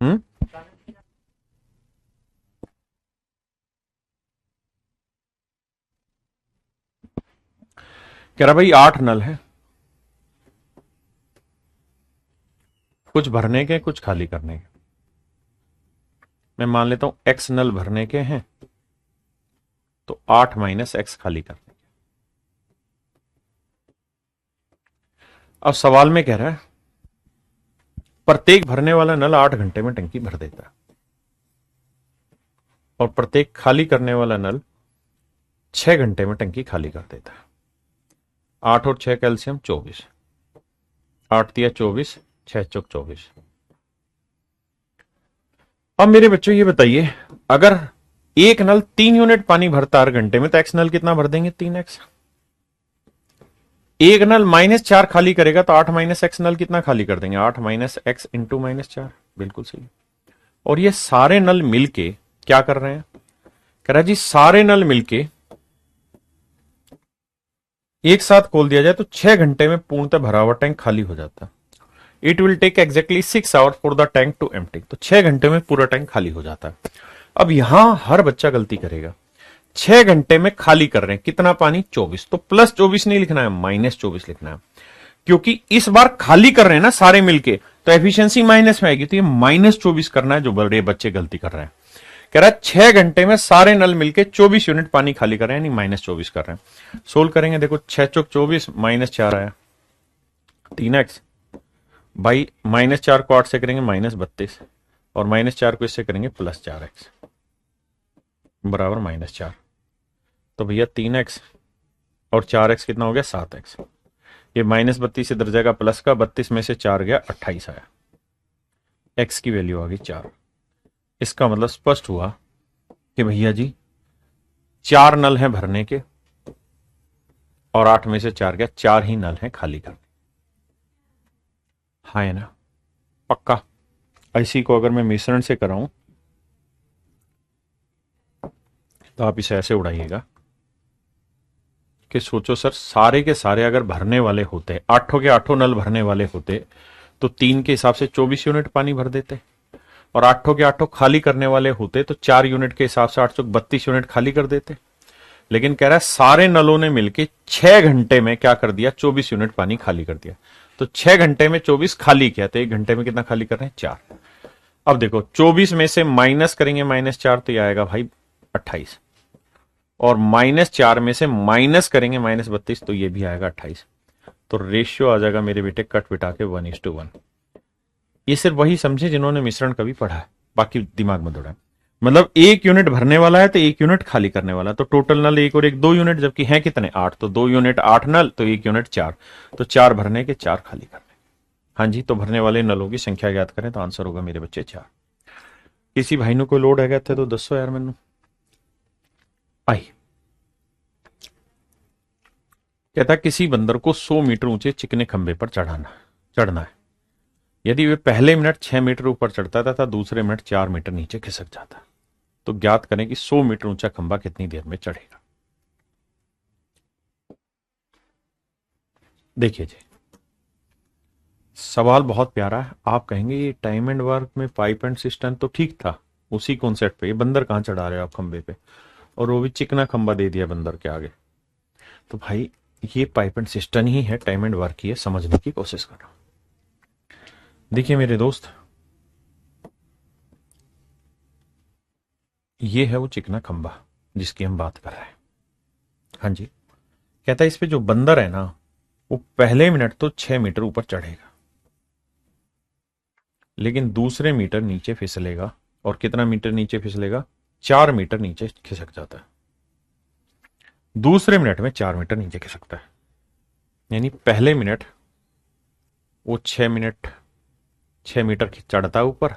हम्म, कह रहा भाई 8 नल है, कुछ भरने के कुछ खाली करने के। मैं मान लेता हूं एक्स नल भरने के हैं, तो 8 माइनस एक्स खाली करने के। अब सवाल में कह रहा है प्रत्येक भरने वाला नल 8 घंटे में टंकी भर देता है, और प्रत्येक खाली करने वाला नल 6 घंटे में टंकी खाली कर देता है। 8 और 6 कैल्शियम 24, 8 दिया 24, 6 चौक 24। अब मेरे बच्चों ये बताइए, अगर एक नल 3 यूनिट पानी भरता हर घंटे में, तो एक्स नल कितना भर देंगे? 3x। एक नल -4 खाली करेगा तो 8 माइनस एक्स नल कितना खाली कर देंगे? 8 माइनस एक्स इंटू -4, बिल्कुल सही। और ये सारे नल मिलके क्या कर रहे हैं? कह रहा है जी सारे नल मिलके एक साथ खोल दिया जाए तो 6 घंटे में पूर्णतः भरा हुआ टैंक खाली हो जाता है। It will take exactly 6 hours for the tank to empty. तो 6 घंटे में पूरा टैंक खाली हो जाता है। अब यहां हर बच्चा गलती करेगा, 6 घंटे में खाली कर रहे हैं कितना पानी? 24। तो +24 नहीं लिखना है, -24 लिखना है, क्योंकि इस बार खाली कर रहे हैं ना सारे मिलके, तो एफिशिएंसी माइनस में आएगी, तो ये -24 करना है, जो बड़े बच्चे गलती कर रहे हैं। कह रहा है 6 घंटे में सारे नल मिलके 24 यूनिट पानी खाली कर रहे हैं, यानी -24 कर रहे हैं। सोल्व करेंगे, देखो 6 चौक 24, -4 आया, 3x भाई, -4 को 8 से करेंगे -32, और -4 को इससे करेंगे +4x बराबर -4। तो भैया 3x और 4x कितना हो गया? 7x। ये -32 इधर जाएगा प्लस का, 32 में से 4 गया 28 आया, x की वैल्यू आ गई 4। इसका मतलब स्पष्ट हुआ कि भैया जी 4 नल हैं भरने के, और 8 में से 4 गया, 4 ही नल हैं खाली करने। हाँ है ना? पक्का। इसी को अगर मैं मिश्रण से कराऊं तो आप इसे ऐसे उड़ाइएगा कि सोचो सर, सारे के सारे अगर भरने वाले होते, 8 के 8 नल भरने वाले होते, तो 3 के हिसाब से 24 यूनिट पानी भर देते, और 8 के 8 खाली करने वाले होते तो 4 यूनिट के हिसाब से 8 चौक 32 यूनिट खाली कर देते। लेकिन कह रहा है सारे नलों ने मिलकर 6 घंटे में क्या कर दिया? 24 यूनिट पानी खाली कर दिया। तो 6 घंटे में 24 खाली किया, तो 1 घंटे में कितना खाली कर रहे हैं? 4। अब देखो 24 में से माइनस करेंगे -4, तो ये आएगा भाई 28, और -4 में से माइनस करेंगे -32, तो ये भी आएगा 28। तो रेशियो आ जाएगा मेरे बेटे कट पिटा के 1:1। ये सिर्फ वही समझे जिन्होंने मिश्रण कभी पढ़ा है, बाकी दिमाग में दौड़ा। मतलब 1 यूनिट भरने वाला है तो 1 यूनिट खाली करने वाला, तो टोटल नल 1 और 1 2 यूनिट, जबकि है कितने? 8, तो 2 यूनिट 8 नल, तो 1 यूनिट 4, तो 4 भरने के 4 खाली करने। हाँ जी, तो भरने वाले नलों की संख्या ज्ञात करें तो आंसर होगा मेरे बच्चे 4। किसी भाई को लोड है थे तो दसो यार मैनू। आई कहता किसी बंदर को 100 मीटर ऊंचे चिकने खंबे पर चढ़ना है। यदि वे पहले मिनट 6 मीटर ऊपर चढ़ता था तो दूसरे मिनट 4 मीटर नीचे खिसक जाता। तो ज्ञात करें कि 100 मीटर ऊंचा खंबा कितनी देर में चढ़ेगा। देखिए जी, सवाल बहुत प्यारा है। आप कहेंगे ये टाइम एंड वर्क में पाइप एंड सिस्टम तो ठीक था, उसी कॉन्सेप्ट पे ये बंदर कहां चढ़ा रहे हो आप खंबे पे, और वो भी चिकना खंबा दे दिया बंदर के आगे। तो भाई ये पाइप एंड सिस्टम ही है, टाइम एंड वर्क ही है, समझने की कोशिश करना। देखिए मेरे दोस्त, ये है वो चिकना खंबा जिसकी हम बात कर रहे हैं। हाँ जी, कहता है इस पे जो बंदर है ना वो पहले मिनट तो 6 मीटर ऊपर चढ़ेगा, लेकिन दूसरे मीटर नीचे फिसलेगा। और कितना मीटर नीचे फिसलेगा? 4 मीटर नीचे खिसक जाता है। दूसरे मिनट में 4 मीटर नीचे खिसकता है। यानी पहले मिनट वो 6 मीटर चढ़ता है ऊपर,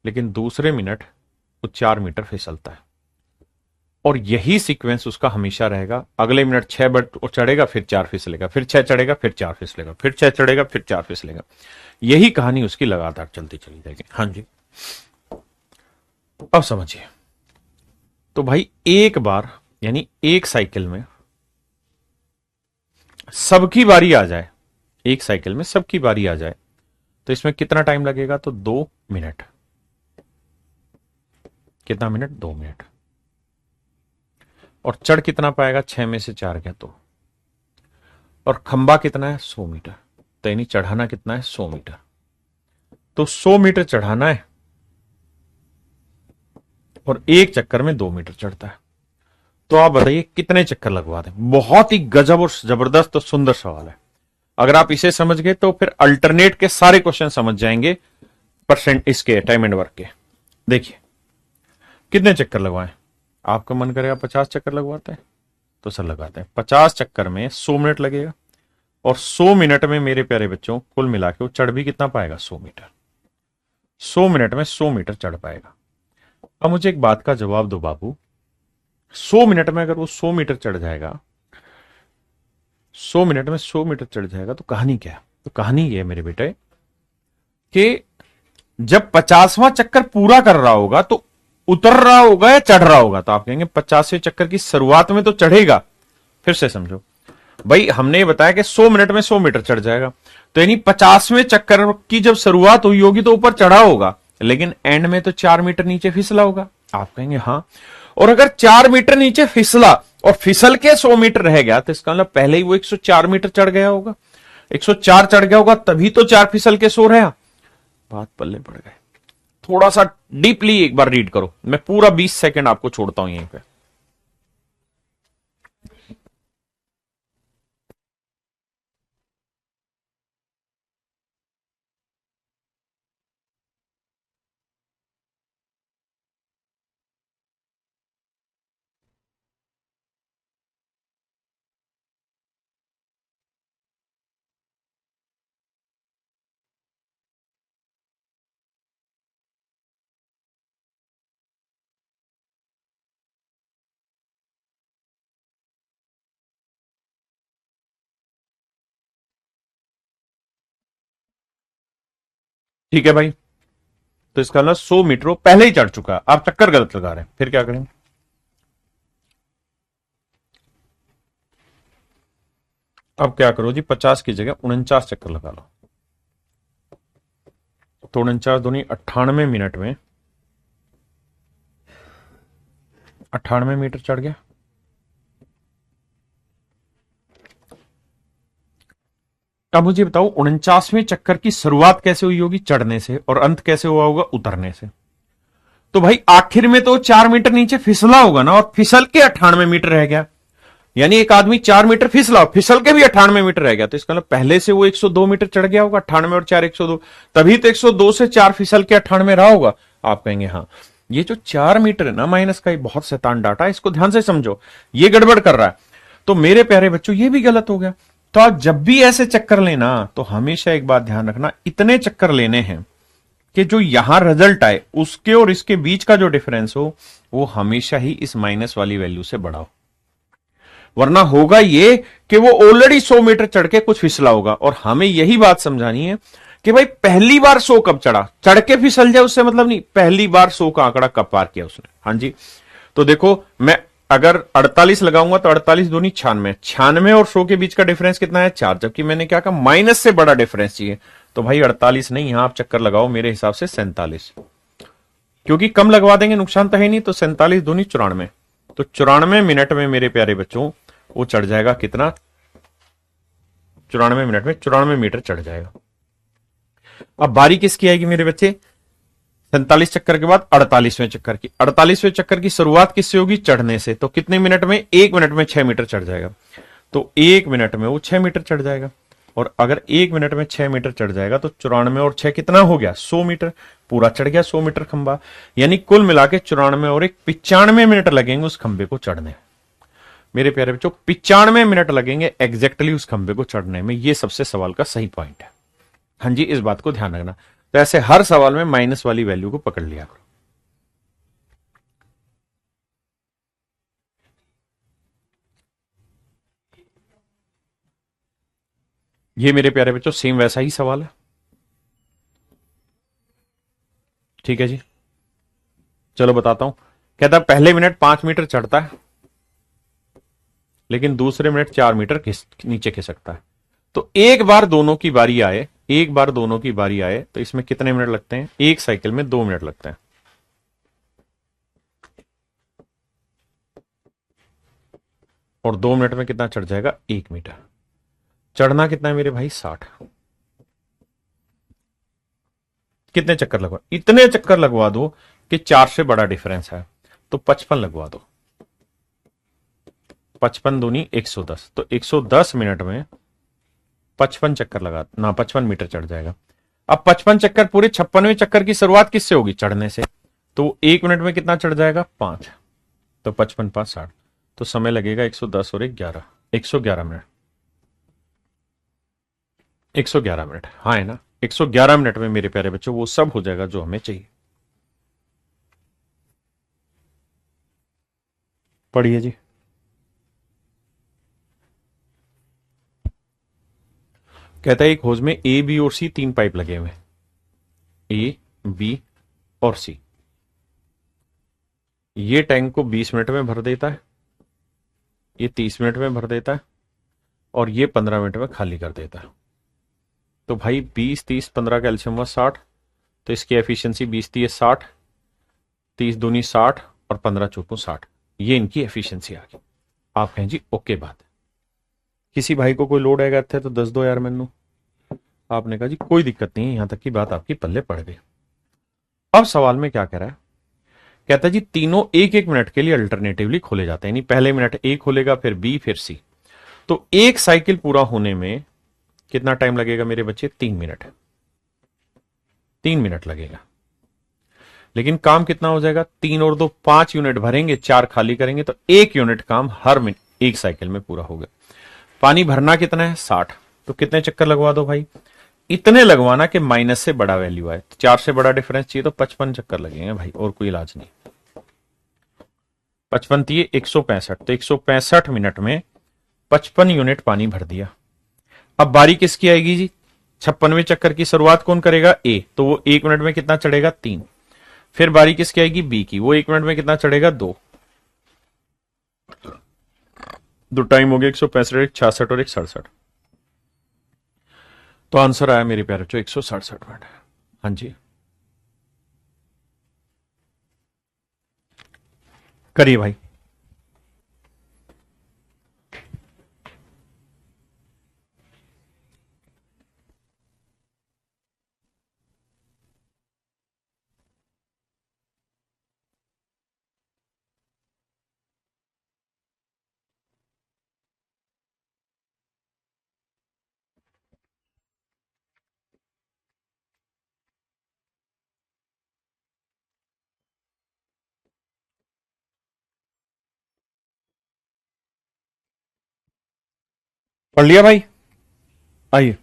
लेकिन दूसरे मिनट वो 4 मीटर फिसलता है। और यही सीक्वेंस उसका हमेशा रहेगा। अगले मिनट 6 मीटर चढ़ेगा, फिर 4 फिसलेगा, फिर 6 चढ़ेगा, फिर 4 फिसलेगा, फिर 6 चढ़ेगा, फिर 4 फिसलेगा। यही कहानी उसकी लगातार चलती चली जाएगी। हाँ जी, अब समझिए। तो भाई एक बार यानी एक साइकिल में सबकी बारी आ जाए, एक साइकिल में सबकी बारी आ जाए तो इसमें कितना टाइम लगेगा? तो 2 मिनट। कितना मिनट? 2 मिनट। और चढ़ कितना पाएगा? 6 में से 4 गया तो। और खंबा कितना है? 100 मीटर। तो यानी चढ़ाना कितना है? 100 मीटर। तो 100 मीटर चढ़ाना है और एक चक्कर में 2 मीटर चढ़ता है। तो आप बताइए कितने चक्कर लगवा दें? बहुत ही गजब और जबरदस्त और सुंदर सवाल है। अगर आप इसे समझ गए तो फिर अल्टरनेट के सारे क्वेश्चन समझ जाएंगे परसेंट इसके टाइम एंड वर्क के। देखिए कितने चक्कर लगवाएं? आपका मन करेगा 50 चक्कर लगवाते हैं तो सर लगाते हैं। 50 चक्कर में 100 मिनट लगेगा और 100 मिनट में मेरे प्यारे बच्चों कुल मिला के वो चढ़ भी कितना पाएगा? 100 मीटर। 100 मिनट में 100 मीटर चढ़ पाएगा। अब मुझे एक बात का जवाब दो बाबू, 100 मिनट में अगर वो 100 मीटर चढ़ जाएगा, 100 मिनट में 100 मीटर चढ़ जाएगा तो कहानी क्या है? तो कहानी ये है मेरे बेटे कि जब 50वां चक्कर पूरा कर रहा होगा तो उतर रहा होगा या चढ़ रहा होगा? तो आप कहेंगे 50वें चक्कर की शुरुआत में तो चढ़ेगा। फिर से समझो भाई, हमने बताया कि 100 मिनट में 100 मीटर चढ़ जाएगा, तो यानी 50वें चक्कर की जब शुरुआत हुई होगी तो ऊपर चढ़ा होगा, लेकिन एंड में तो 4 मीटर नीचे फिसला होगा। आप कहेंगे हाँ, और अगर 4 मीटर नीचे फिसला और फिसल के 100 मीटर रह गया तो इसका मतलब पहले ही वो 104 मीटर चढ़ गया होगा। 104 चढ़ गया होगा तभी तो 4 फिसल के 100 रहा। बात पल्ले पड़ गए। थोड़ा सा डीपली एक बार रीड करो, मैं पूरा 20 सेकंड आपको छोड़ता हूं यहीं पे। ठीक है भाई, तो इसका मतलब 100 मीटर वो पहले ही चढ़ चुका है, आप चक्कर गलत लगा रहे हैं। फिर क्या करेंगे? अब क्या करो जी, 50 की जगह 49 चक्कर लगा लो। तो 49 दूनी 98 मिनट में 98 मीटर चढ़ गया। अब मुझे बताओ 49वें चक्कर की शुरुआत कैसे हुई होगी? चढ़ने से। और अंत कैसे हुआ होगा? उतरने से। तो भाई आखिर में तो 4 मीटर नीचे फिसला होगा ना, और फिसल के 98 मीटर रह गया। यानी एक आदमी 4 मीटर फिसला, फिसल के भी 98 मीटर रह गया, तो इसका मतलब पहले से वो 102 मीटर चढ़ गया होगा। 98 और 4 102, तभी तो 102 से 4 फिसल के 98 रहा होगा। आप कहेंगे हाँ, ये जो 4 मीटर है ना माइनस का, ये बहुत शैतान डाटा है, इसको ध्यान से समझो, ये गड़बड़ कर रहा है। तो मेरे प्यारे बच्चों ये भी गलत हो गया। तो आप जब भी ऐसे चक्कर लेना तो हमेशा एक बात ध्यान रखना, इतने चक्कर लेने हैं कि जो यहां रिजल्ट आए उसके और इसके बीच का जो डिफरेंस हो वो हमेशा ही इस माइनस वाली वैल्यू से बड़ा हो। वरना होगा ये कि वो ऑलरेडी 100 मीटर चढ़ के कुछ फिसला होगा, और हमें यही बात समझानी है कि भाई पहली बार 100 कब चढ़ा, चढ़ के फिसल जाए उससे मतलब नहीं, पहली बार 100 का आंकड़ा कब पार किया उसने। हाँ जी, तो देखो मैं अगर 48 लगाऊंगा तो 48 दूनी 96, 96 और 100 के बीच का डिफरेंस कितना है 4, जबकि मैंने क्या कहा माइनस से बड़ा डिफरेंस चाहिए। तो भाई 48 नहीं, यहां आप चक्कर लगाओ मेरे हिसाब से 47, क्योंकि कम लगवा देंगे नुकसान तो है नहीं, तो 47 दूनी 94, तो 94 मिनट में मेरे प्यारे बच्चों वो चढ़ जाएगा कितना, 94 मिनट में 94 मीटर चढ़ जाएगा। अब बारी किसकी आएगी मेरे बच्चे, 47 चक्कर के बाद 48वें चक्कर की। 48वें चक्कर की शुरुआत किससे होगी, चढ़ने से। तो कितने मिनट में, 1 मिनट में 6 मीटर चढ़ जाएगा। तो 1 मिनट में वो 6 मीटर चढ़ जाएगा, और अगर 1 मिनट में 6 मीटर चढ़ जाएगा तो 94 और 6 कितना हो गया, 100 मीटर, पूरा चढ़ गया 100 मीटर खंबा। यानी कुल मिला के 94 और 95 मिनट लगेंगे उस खंबे को चढ़ने। मेरे प्यारे बच्चों 95 मिनट लगेंगे एग्जैक्टली उस खंबे को चढ़ने में, ये सबसे सवाल का सही पॉइंट है। हाँ जी, इस बात को ध्यान रखना। तो ऐसे हर सवाल में माइनस वाली वैल्यू को पकड़ लिया करो। ये मेरे प्यारे बच्चों सेम वैसा ही सवाल है। ठीक है जी, चलो बताता हूं। कहता है पहले मिनट 5 मीटर चढ़ता है, लेकिन दूसरे मिनट 4 मीटर नीचे खिसकता है। तो एक बार दोनों की बारी आए, एक बार दोनों की बारी आए तो इसमें कितने मिनट लगते हैं, एक साइकिल में 2 मिनट लगते हैं। और 2 मिनट में कितना चढ़ जाएगा, 1 मीटर। चढ़ना कितना है मेरे भाई, 60। कितने चक्कर लगवा, इतने चक्कर लगवा दो कि 4 से बड़ा डिफरेंस है, तो 55 लगवा दो। 55 दूनी 110, तो 110 मिनट में 55 चक्कर लगा ना, 55 मीटर चढ़ जाएगा। अब 55 चक्कर, पूरे 56वें चक्कर की शुरुआत किससे होगी, चढ़ने से। तो 1 मिनट में कितना चढ़ जाएगा, 5। तो 55 5 60, तो समय लगेगा 110 और 11, 111 मिनट। 111 मिनट, हाँ है ना, 111 मिनट में मेरे प्यारे बच्चों वो सब हो जाएगा जो हमें चाहिए। पढ़िए जी। कहता है एक होज में ए बी और सी 3 पाइप लगे हुए हैं, ए बी और सी। ये टैंक को 20 मिनट में भर देता है, ये 30 मिनट में भर देता है, और ये 15 मिनट में खाली कर देता है। तो भाई 20 30 15 कैल्शियम हुआ 60, तो इसकी एफिशिएंसी 20 थी 60, 30 दूनी 60 और 15 चौको 60, ये इनकी एफिशिएंसी आ गई। आप कहें जी ओके बात है। किसी भाई को कोई लोड आएगा थे तो 10 दो यार मैनू, आपने कहा जी कोई दिक्कत नहीं है, यहां तक की बात आपकी पल्ले पड़ गई। अब सवाल में क्या कह रहा है, कहता है जी तीनों 1 1 मिनट के लिए अल्टरनेटिवली खोले जाते हैं, यानी पहले मिनट ए खोलेगा, फिर बी, फिर सी। तो एक साइकिल पूरा होने में कितना टाइम लगेगा मेरे बच्चे, 3 मिनट। 3 मिनट लगेगा, लेकिन काम कितना हो जाएगा, 3 और 2 5 यूनिट भरेंगे, 4 खाली करेंगे, तो 1 यूनिट काम हर मिनट एक साइकिल में पूरा होगा। पानी भरना कितना है, 60, तो कितने चक्कर लगवा दो भाई, इतने लगवाना कि माइनस से बड़ा वैल्यू आए। 4 से बड़ा डिफरेंस चाहिए तो 55 चक्कर लगेंगे भाई, और कोई इलाज नहीं। 55 थी 165, तो 165 मिनट में 55 यूनिट पानी भर दिया। अब बारी किसकी आएगी जी, 56वें चक्कर की शुरुआत कौन करेगा, ए, तो वो 1 मिनट में कितना चढ़ेगा, 3। फिर बारी किसकी आएगी, बी की, वो 1 मिनट में कितना चढ़ेगा, 2। दो टाइम हो गया 165, एक 66 और एक 67। तो आंसर आया मेरे प्यारे बच्चों 167 मिनट। हाँ जी, करिए भाई। पढ़ लिया भाई। आइए,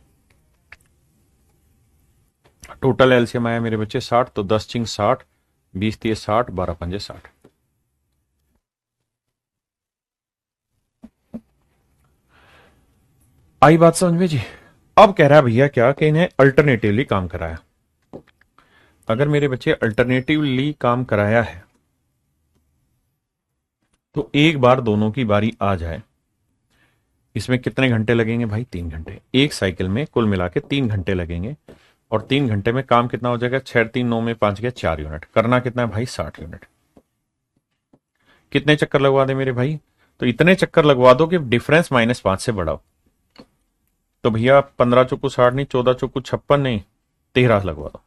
टोटल एलसीएम आया मेरे बच्चे 60, तो 10 चिंग 60, 20 तिये 60, 12 पंजे 60। आई बात समझ में जी? अब कह रहा है भैया क्या कि इन्हें अल्टरनेटिवली काम कराया। अगर मेरे बच्चे अल्टरनेटिवली काम कराया है तो एक बार दोनों की बारी आ जाए, इसमें कितने घंटे लगेंगे भाई? 3 घंटे। एक साइकिल में कुल मिला के 3 घंटे लगेंगे, और 3 घंटे में काम कितना हो जाएगा? 6 3 9 में 5 गया 4 यूनिट। करना कितना है भाई? 60 यूनिट। कितने चक्कर लगवा दे मेरे भाई? तो इतने चक्कर लगवा दो कि डिफरेंस -5 से बढ़ाओ। तो भैया 15 चौकू 60 नहीं, 14 चौकू 56 नहीं, 13 लगवा दो।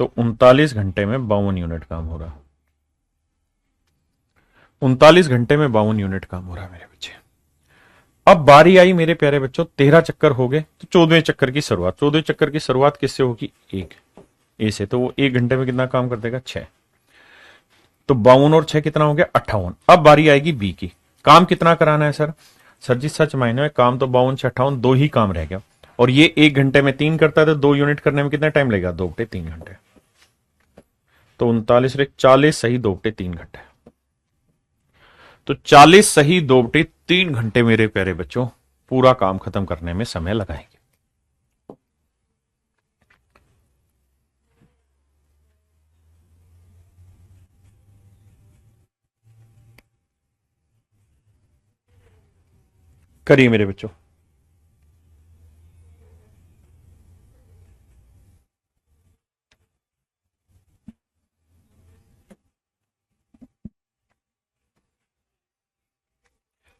तो 39 घंटे में 52 यूनिट काम हो रहा। 39 घंटे में 52 यूनिट काम हो रहा है मेरे बच्चे। अब बारी आई मेरे प्यारे बच्चों, 13 चक्कर हो गए, तो 14वें चक्कर की शुरुआत। 14वें चक्कर की शुरुआत किससे होगी? एक ए से। तो वो 1 घंटे में कितना काम कर देगा? 6। तो 52 और 6 कितना हो गया? 58। अब बारी आएगी बी की। काम कितना कराना है सर? सर जी सच मायने में काम तो 52 से 58, 2 ही काम रह गया। और ये 1 घंटे में 3 करता है, तो 2 यूनिट करने में कितना टाइम लगेगा? 2 बटे 3 घंटे। तो 39 और 40 सही 2 बटे 3 घंटे। तो 40 सही 2 बटे 3 घंटे मेरे प्यारे बच्चों पूरा काम खत्म करने में समय लगाएंगे। करिए मेरे बच्चों।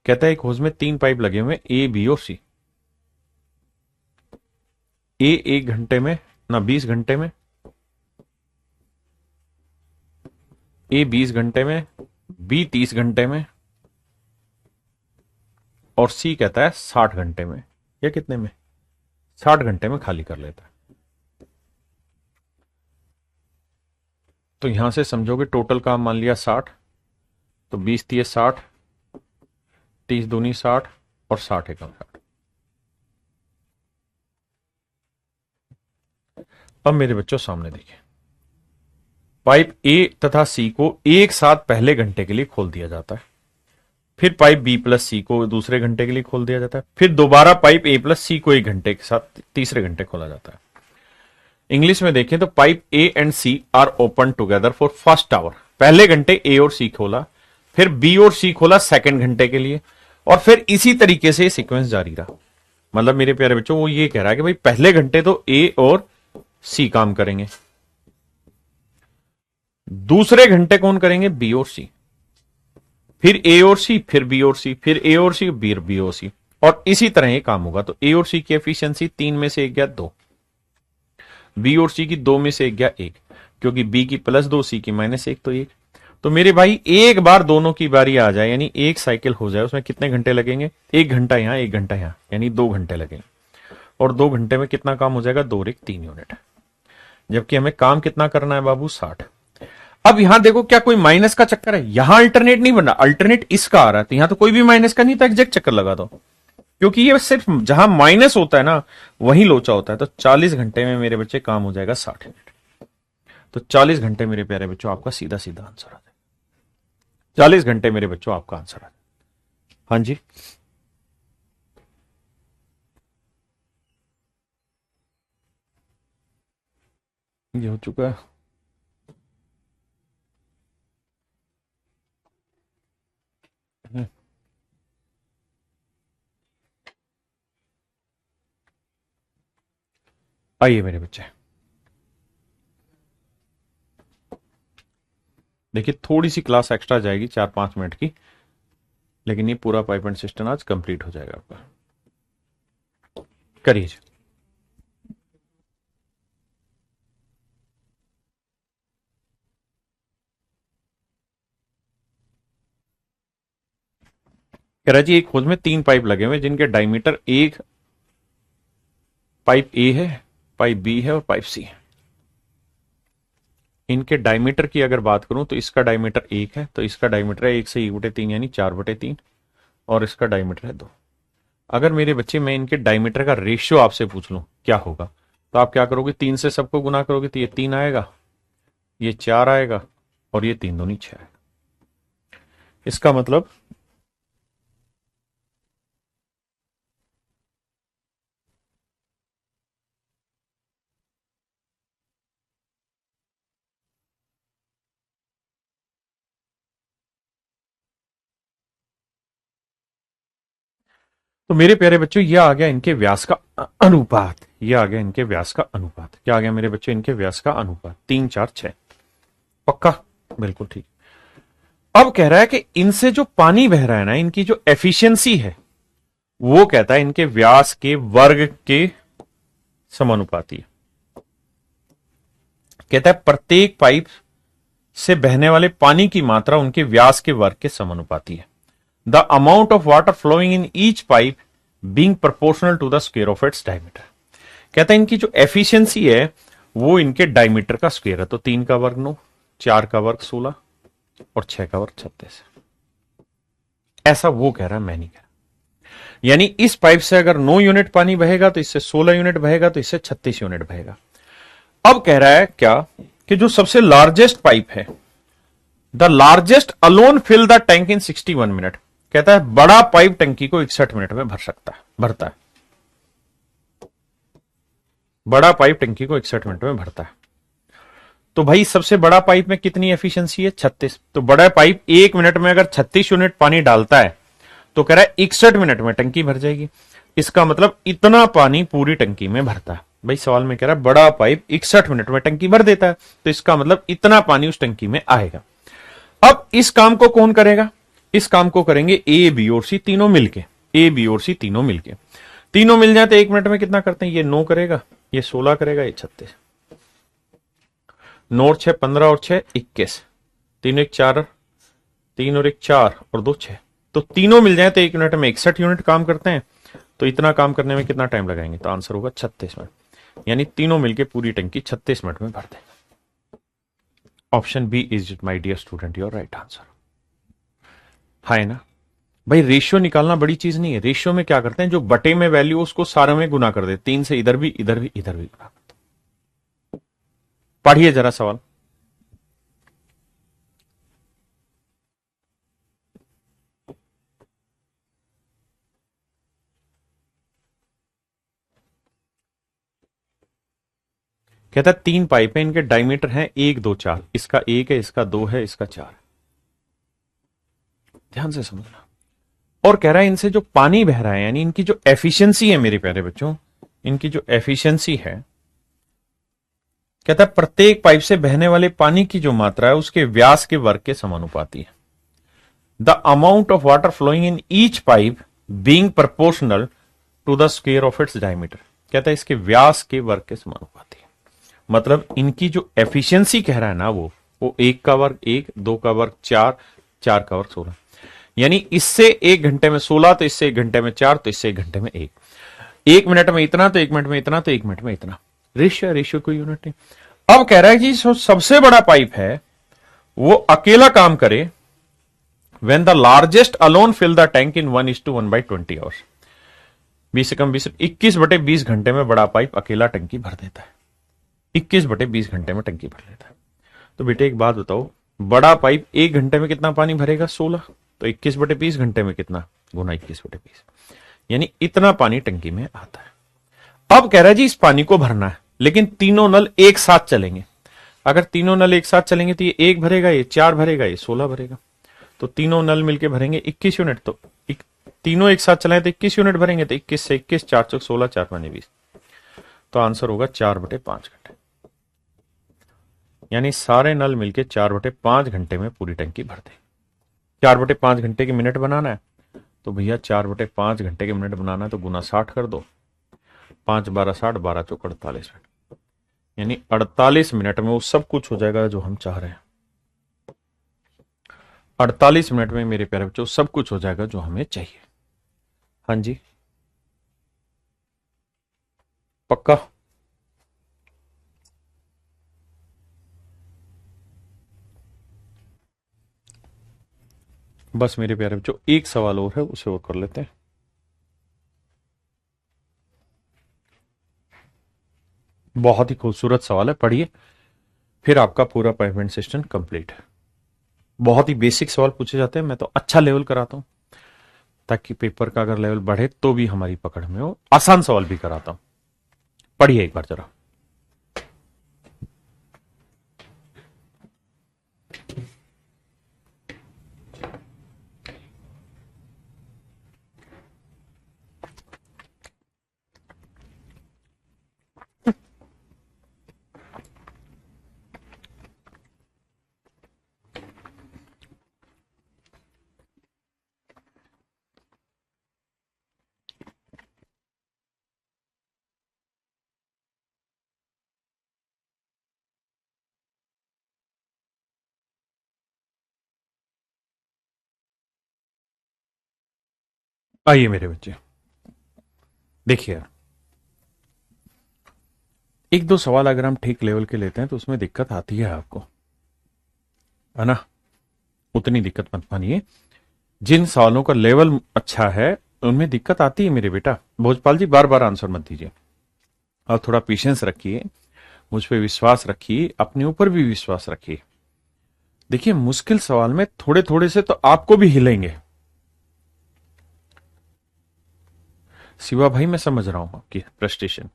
कहता है एक होज में 3 पाइप लगे हुए, ए बी और सी। ए 1 घंटे में ना 20 घंटे में, ए 20 घंटे में, बी 30 घंटे में, और सी कहता है 60 घंटे में। या कितने में? 60 घंटे में खाली कर लेता है। तो यहां से समझोगे टोटल काम मान लिया 60, तो 20 तिये 60, 30 दूनी 60, और 60 एकम 60। अब मेरे बच्चों सामने देखिए, पाइप ए तथा सी को एक साथ पहले घंटे के लिए खोल दिया जाता है, फिर पाइप बी प्लस सी को दूसरे घंटे के लिए खोल दिया जाता है, फिर दोबारा पाइप ए प्लस सी को 1 घंटे के साथ तीसरे घंटे खोला जाता है। इंग्लिश में देखें तो pipe A and C are open together for first hour. पहले घंटे ए और सी खोला, फिर बी और सी खोला सेकंड घंटे के लिए, और फिर इसी तरीके से सीक्वेंस जारी रहा। मतलब मेरे प्यारे बच्चों वो ये कह रहा है कि भाई पहले घंटे तो ए और सी काम करेंगे, दूसरे घंटे कौन करेंगे? बी और सी, फिर ए और सी, फिर बी और सी, फिर ए और सी, बी और सी, और इसी तरह ये काम होगा। तो ए और सी की एफिशिएंसी 3 में से 1 गया 2, बी और सी की 2 में से 1 गया 1, क्योंकि बी की +2 सी की -1 तो 1। तो मेरे भाई एक बार दोनों की बारी आ जाए, यानी एक साइकिल हो जाए, उसमें कितने घंटे लगेंगे? 1 घंटा यहां 1 घंटा यहां, यानी 2 घंटे लगेंगे। और 2 घंटे में कितना काम हो जाएगा? 2 और 1 3 यूनिट। जबकि हमें काम कितना करना है बाबू? 60। अब यहां देखो क्या कोई माइनस का चक्कर है? यहां अल्टरनेट नहीं बन रहा, अल्टरनेट इसका आ रहा है, तो यहां तो कोई भी माइनस का नहीं था, एग्जैक्ट चक्कर लगा दो। क्योंकि ये सिर्फ जहां माइनस होता है ना वहीं लोचा होता है। तो 40 घंटे में मेरे बच्चे काम हो जाएगा 60 यूनिट। तो 40 घंटे मेरे प्यारे बच्चों आपका सीधा सीधा आंसर आ जाए। 40 घंटे मेरे बच्चों आपका आंसर आ जाए। हाँ जी, ये हो चुका है। आइए मेरे बच्चे, देखिए थोड़ी सी क्लास एक्स्ट्रा जाएगी 4-5 मिनट की, लेकिन ये पूरा पाइप एंड सिस्टम आज कंप्लीट हो जाएगा आपका। करिए। कह रहा जी एक खोज में 3 पाइप लगे हुए जिनके डायमीटर, एक पाइप ए है, पाइप बी है और पाइप सी है। इनके डायमीटर की अगर बात करूं तो इसका डायमीटर 1 है, तो इसका डायमीटर है 1 से 1/3 यानी 4/3, और इसका डायमीटर है 2। अगर मेरे बच्चे मैं इनके डायमीटर का रेशियो आपसे पूछ लूं क्या होगा, तो आप क्या करोगे, 3 से सबको गुना करोगे तो ये 3 आएगा, ये 4 आएगा, और ये 3 दूनी 6 आएगा। इसका मतलब तो मेरे प्यारे बच्चों ये आ गया इनके व्यास का अनुपात, ये आ गया इनके व्यास का अनुपात। क्या आ गया मेरे बच्चों, इनके व्यास का अनुपात 3 4 6। पक्का, बिल्कुल ठीक। अब कह रहा है कि इनसे जो पानी बह रहा है ना, इनकी जो एफिशिएंसी है, वो कहता है इनके व्यास के वर्ग के समानुपाती है। कहता है प्रत्येक पाइप से बहने वाले पानी की मात्रा उनके व्यास के वर्ग के समानुपाती है। The amount of water flowing in each pipe being proportional to the square of its diameter. कहता है इनकी जो एफिशिएंसी है वो इनके डायमीटर का स्क्वायर है। तो 3 का वर्ग 9, 4 का वर्ग 16 और 6 का वर्ग 36। ऐसा वो कह रहा है, मैं नहीं कह रहा। यानी इस पाइप से अगर 9 यूनिट पानी बहेगा तो इससे 16 यूनिट बहेगा, तो इससे 36 यूनिट बहेगा। अब कह रहा है क्या कि जो सबसे लार्जेस्ट पाइप है, the largest alone fill the tank in 61 minute. कहता है बड़ा पाइप टंकी को 61 मिनट में भरता है। बड़ा पाइप टंकी को 61 मिनट में भरता है। तो भाई सबसे बड़ा पाइप में कितनी एफिशिएंसी है, 36। तो बड़ा पाइप 1 मिनट में अगर 36 यूनिट पानी डालता है तो कह रहा है 61 मिनट में टंकी भर जाएगी। इसका मतलब इतना पानी पूरी टंकी में भरता है। भाई सवाल में कह रहा है बड़ा पाइप 61 मिनट में टंकी भर देता है, तो इसका मतलब इतना पानी उस टंकी में आएगा। अब इस काम को कौन करेगा, इस काम को करेंगे ए बी और सी तीनों मिलके। ए बी और सी तीनों मिलके, तीनों मिल जाए तो 1 मिनट में कितना करते हैं, ये 9 करेगा, ये 16 करेगा, ये 36। 9 और 6 15 और 6 21, 3 1 4, 3 और 1 4 और 2 6। तो तीनों मिल जाए तो 1 मिनट में 61 यूनिट काम करते हैं। तो इतना काम करने में कितना टाइम लगाएंगे, तो आंसर होगा 36 मिनट। यानी तीनों मिलके पूरी टंकी 36 मिनट में भर देंगे। Option B is my dear student your right answer. है ना भाई, रेशियो निकालना बड़ी चीज नहीं है। रेशियो में क्या करते हैं, जो बटे में वैल्यू उसको सारे में गुना कर दे, 3 से इधर भी इधर भी इधर भी गुना करते। पढ़िए जरा सवाल। कहता है 3 पाइप है, इनके डायमीटर हैं 1 2 4। इसका 1 है, इसका 2 है, इसका 4। ध्यान से समझना। और कह रहा है इनसे जो पानी बह रहा है, यानी इनकी जो एफिशिएंसी है मेरे प्यारे बच्चों, इनकी जो एफिशिएंसी है, कहता है प्रत्येक पाइप से बहने वाले पानी की जो मात्रा है उसके व्यास के वर्ग के समानुपाती है। The amount of water flowing in each pipe being proportional to the square of its diameter. कहता है इसके व्यास के वर्ग के समानुपाती है। मतलब इनकी जो एफिशिएंसी कह रहा है ना, वो 1 का वर्ग 1, 2 का वर्ग 4, 4 का वर्ग 16। यानी इससे 1 घंटे में 16, तो इससे 1 घंटे में 4, तो इससे 1 घंटे में 1। 1 मिनट में इतना, तो 1 मिनट में इतना, तो 1 मिनट में इतना। रेशियो कोई यूनिट नहीं। अब कह रहा है कि जो सबसे बड़ा पाइप है वो अकेला काम करे when the largest alone fill the tank in 1:1/20 hours। 20 से कम 20, 21/20 घंटे में बड़ा पाइप अकेला टंकी भर देता है। 21/20 घंटे में टंकी भर लेता है। तो बेटे एक बात बताओ, बड़ा पाइप 1 घंटे में कितना पानी भरेगा, 16। तो 21/20 घंटे में कितना, गुना 21/20, यानी इतना पानी टंकी में आता है। अब कह रहा है जी इस पानी को भरना है, लेकिन तीनों नल एक साथ चलेंगे। अगर तीनों नल एक साथ चलेंगे तो ये 1 भरेगा, ये 4 भरेगा, ये 16 भरेगा। तो तीनों नल मिलके भरेंगे 21 यूनिट। तो तीनों एक साथ चलाएं तो 21 यूनिट भरेंगे। तो 21 से 21, 4 चौक 16, 4 5 20। तो आंसर होगा 4/5 घंटे। यानी सारे नल मिलके 4/5 घंटे में पूरी टंकी भर दे। 4/5 घंटे के मिनट बनाना है तो भैया 4/5 घंटे के मिनट बनाना है तो गुना 60 कर दो। 5 12 60, 12 चौक 48 मिनट। यानी 48 मिनट में वो सब कुछ हो जाएगा जो हम चाह रहे हैं। 48 मिनट में मेरे प्यारे बच्चों सब कुछ हो जाएगा जो हमें चाहिए। हाँ जी, पक्का। बस मेरे प्यारे बच्चों एक सवाल और है, उसे और कर लेते हैं। बहुत ही खूबसूरत सवाल है, पढ़िए, फिर आपका पूरा पेमेंट सिस्टम कंप्लीट है। बहुत ही बेसिक सवाल पूछे जाते हैं, मैं तो अच्छा लेवल कराता हूं ताकि पेपर का अगर लेवल बढ़े तो भी हमारी पकड़ में हो। आसान सवाल भी कराता हूं, पढ़िए एक बार जरा। आइए मेरे बच्चे, देखिए यार, एक दो सवाल अगर हम ठीक लेवल के लेते हैं तो उसमें दिक्कत आती है आपको, है ना? उतनी दिक्कत मत मानिए। जिन सवालों का लेवल अच्छा है उनमें दिक्कत आती है मेरे बेटा। भोजपाल जी बार बार आंसर मत दीजिए, और थोड़ा पेशेंस रखिए, मुझ पर विश्वास रखिए, अपने ऊपर भी विश्वास रखिए। देखिए मुश्किल सवाल में थोड़े थोड़े से तो आपको भी हिलेंगे। शिवा भाई मैं समझ रहा हूं आपकी फ्रस्ट्रेशन,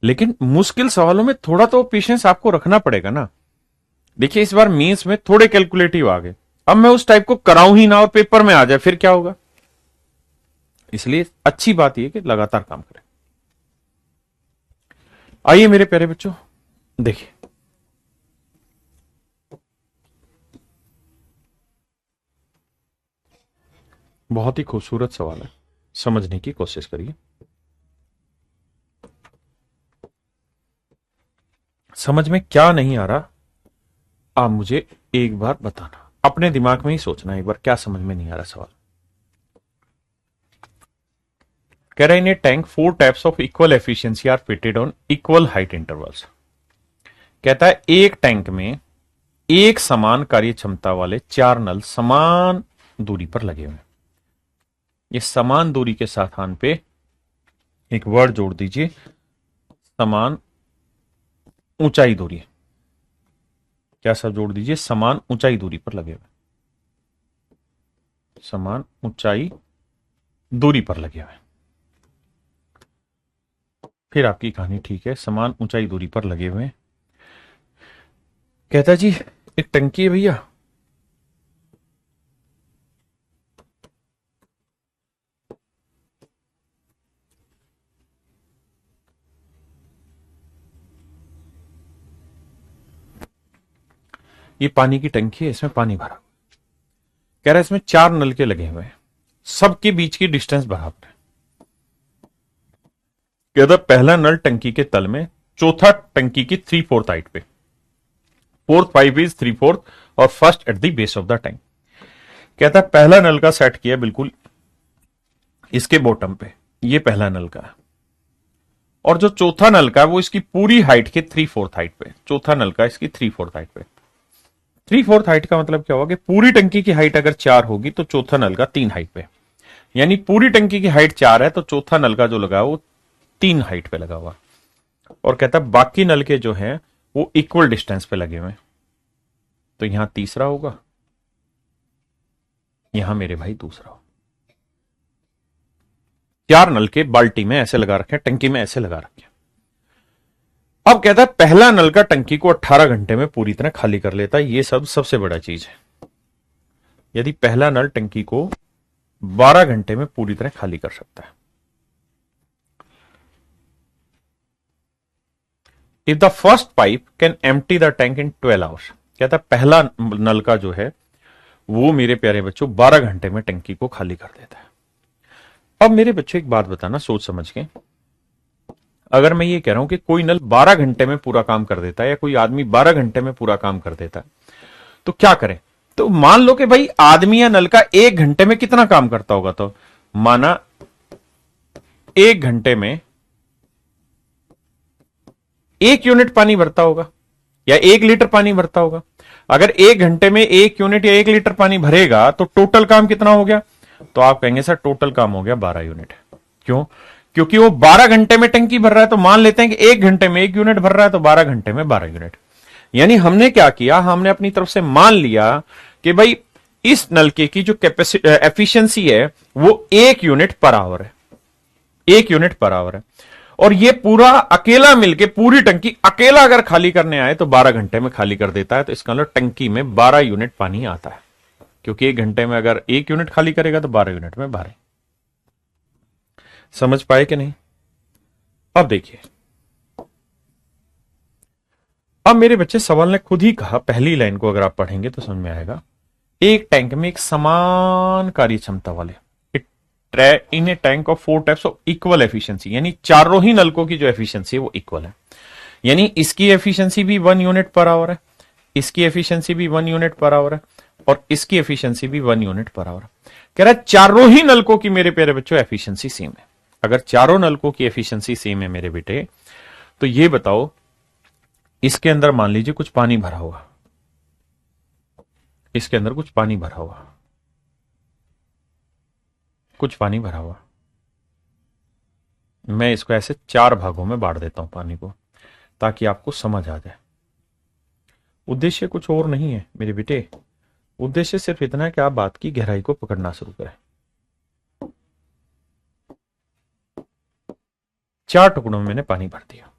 लेकिन मुश्किल सवालों में थोड़ा तो पेशेंस आपको रखना पड़ेगा ना। देखिए इस बार मेंस में थोड़े कैलकुलेटिव आ गए, अब मैं उस टाइप को कराऊं ही ना और पेपर में आ जाए फिर क्या होगा? इसलिए अच्छी बात यह कि लगातार काम करें। आइए मेरे प्यारे बच्चों, देखिए बहुत ही खूबसूरत सवाल है, समझने की कोशिश करिए। समझ में क्या नहीं आ रहा आप मुझे एक बार बताना, अपने दिमाग में ही सोचना एक बार क्या समझ में नहीं आ रहा सवाल। कह रहा है in a tank 4 types of equal efficiency are fitted on equal height intervals. कहता है एक टैंक में एक समान कार्य क्षमता वाले 4 नल समान दूरी पर लगे हुए हैं। ये समान दूरी के स्थान पे एक वर्ड जोड़ दीजिए, समान ऊंचाई दूरी। क्या सब जोड़ दीजिए? समान ऊंचाई दूरी पर लगे हुए, समान ऊंचाई दूरी पर लगे हुए। फिर आपकी कहानी ठीक है, समान ऊंचाई दूरी पर लगे हुए। कहता जी एक टंकी है भैया, ये पानी की टंकी है, इसमें पानी भरा। कह रहा है इसमें 4 नलके लगे हुए हैं, सबके बीच की डिस्टेंस बराबर है। कहता पहला नल टंकी के तल में, चौथा टंकी की 3/4 हाइट पे, फोर्थ पाइप इज 3/4 और first at the base of the tank. कहता पहला नल का सेट किया बिल्कुल इसके बॉटम पे, ये पहला नल का है, और जो चौथा नल का है वो इसकी पूरी हाइट के 3/4 हाइट पे। चौथा नल का इसकी 3/4 हाइट पे। 3/4 हाइट का मतलब क्या होगा कि पूरी टंकी की हाइट अगर 4 होगी तो चौथा नल का 3 हाइट पे, यानी पूरी टंकी की हाइट 4 है तो चौथा नल का जो लगा वो 3 हाइट पे लगा हुआ। और कहता बाकी नल के जो है वो इक्वल डिस्टेंस पे लगे हुए, तो यहां तीसरा होगा, यहां मेरे भाई दूसरा होगा। 4 नल के बाल्टी में ऐसे लगा रखे, टंकी में ऐसे लगा रखे। अब कहता है पहला नल का टंकी को 18 घंटे में पूरी तरह खाली कर लेता है। ये सब सबसे बड़ा चीज है, यदि पहला नल टंकी को 12 घंटे में पूरी तरह खाली कर सकता है। If the first pipe can empty the tank in 12 hours. कहता है पहला नल का जो है वो मेरे प्यारे बच्चों 12 घंटे में टंकी को खाली कर देता है। अब मेरे बच्चों एक बात बताना सोच समझ के, अगर मैं ये कह रहा हूं कि कोई नल 12 घंटे में पूरा काम कर देता है या कोई आदमी 12 घंटे में पूरा काम कर देता है तो क्या करें? तो मान लो कि भाई आदमी या नल का 1 घंटे में कितना काम करता होगा, तो माना 1 घंटे में 1 यूनिट पानी भरता होगा या 1 लीटर पानी भरता होगा। अगर 1 घंटे में 1 यूनिट या 1 लीटर पानी भरेगा तो टोटल काम कितना हो गया? तो आप कहेंगे सर टोटल काम हो गया 12 यूनिट। क्यों? क्योंकि वो 12 घंटे में टंकी भर रहा है, तो मान लेते हैं कि 1 घंटे में 1 यूनिट भर रहा है, तो 12 घंटे में 12 यूनिट। यानी हमने क्या किया, हमने अपनी तरफ से मान लिया कि भाई इस नलके की जो कैपेसिटी एफिशिएंसी है वो 1 यूनिट पर आवर है, 1 यूनिट पर आवर है। और ये पूरा अकेला मिलके पूरी टंकी अकेला अगर खाली करने आए तो 12 घंटे में खाली कर देता है। तो इसका मतलब टंकी में 12 यूनिट पानी आता है, क्योंकि 1 घंटे में अगर 1 यूनिट खाली करेगा तो 12 यूनिट में 12। समझ पाए कि नहीं? अब देखिए, अब मेरे बच्चे सवाल ने खुद ही कहा, पहली लाइन को अगर आप पढ़ेंगे तो समझ में आएगा। एक टैंक में एक समान कार्य क्षमता वाले in a tank of 4 types of equal efficiency, यानी चारों ही नलकों की जो एफिशिएंसी है वो इक्वल है। यानी इसकी एफिशिएंसी भी 1 यूनिट पर आवर है, इसकी एफिशिएंसी भी 1 यूनिट पर आवर है, और इसकी एफिशिएंसी भी 1 यूनिट पर आवर है। कह रहा है चारों ही नलकों की मेरे प्यारे बच्चों एफिशिएंसी सेम है। अगर चारों नलकों की एफिशिएंसी सेम है मेरे बेटे, तो ये बताओ इसके अंदर मान लीजिए कुछ पानी भरा हुआ, इसके अंदर कुछ पानी भरा हुआ, कुछ पानी भरा हुआ। मैं इसको ऐसे 4 भागों में बांट देता हूं पानी को, ताकि आपको समझ आ जाए। उद्देश्य कुछ और नहीं है मेरे बेटे, उद्देश्य सिर्फ इतना है कि आप बात की गहराई को पकड़ना शुरू करें। 4 टुकड़ों में मैंने पानी भर दिया।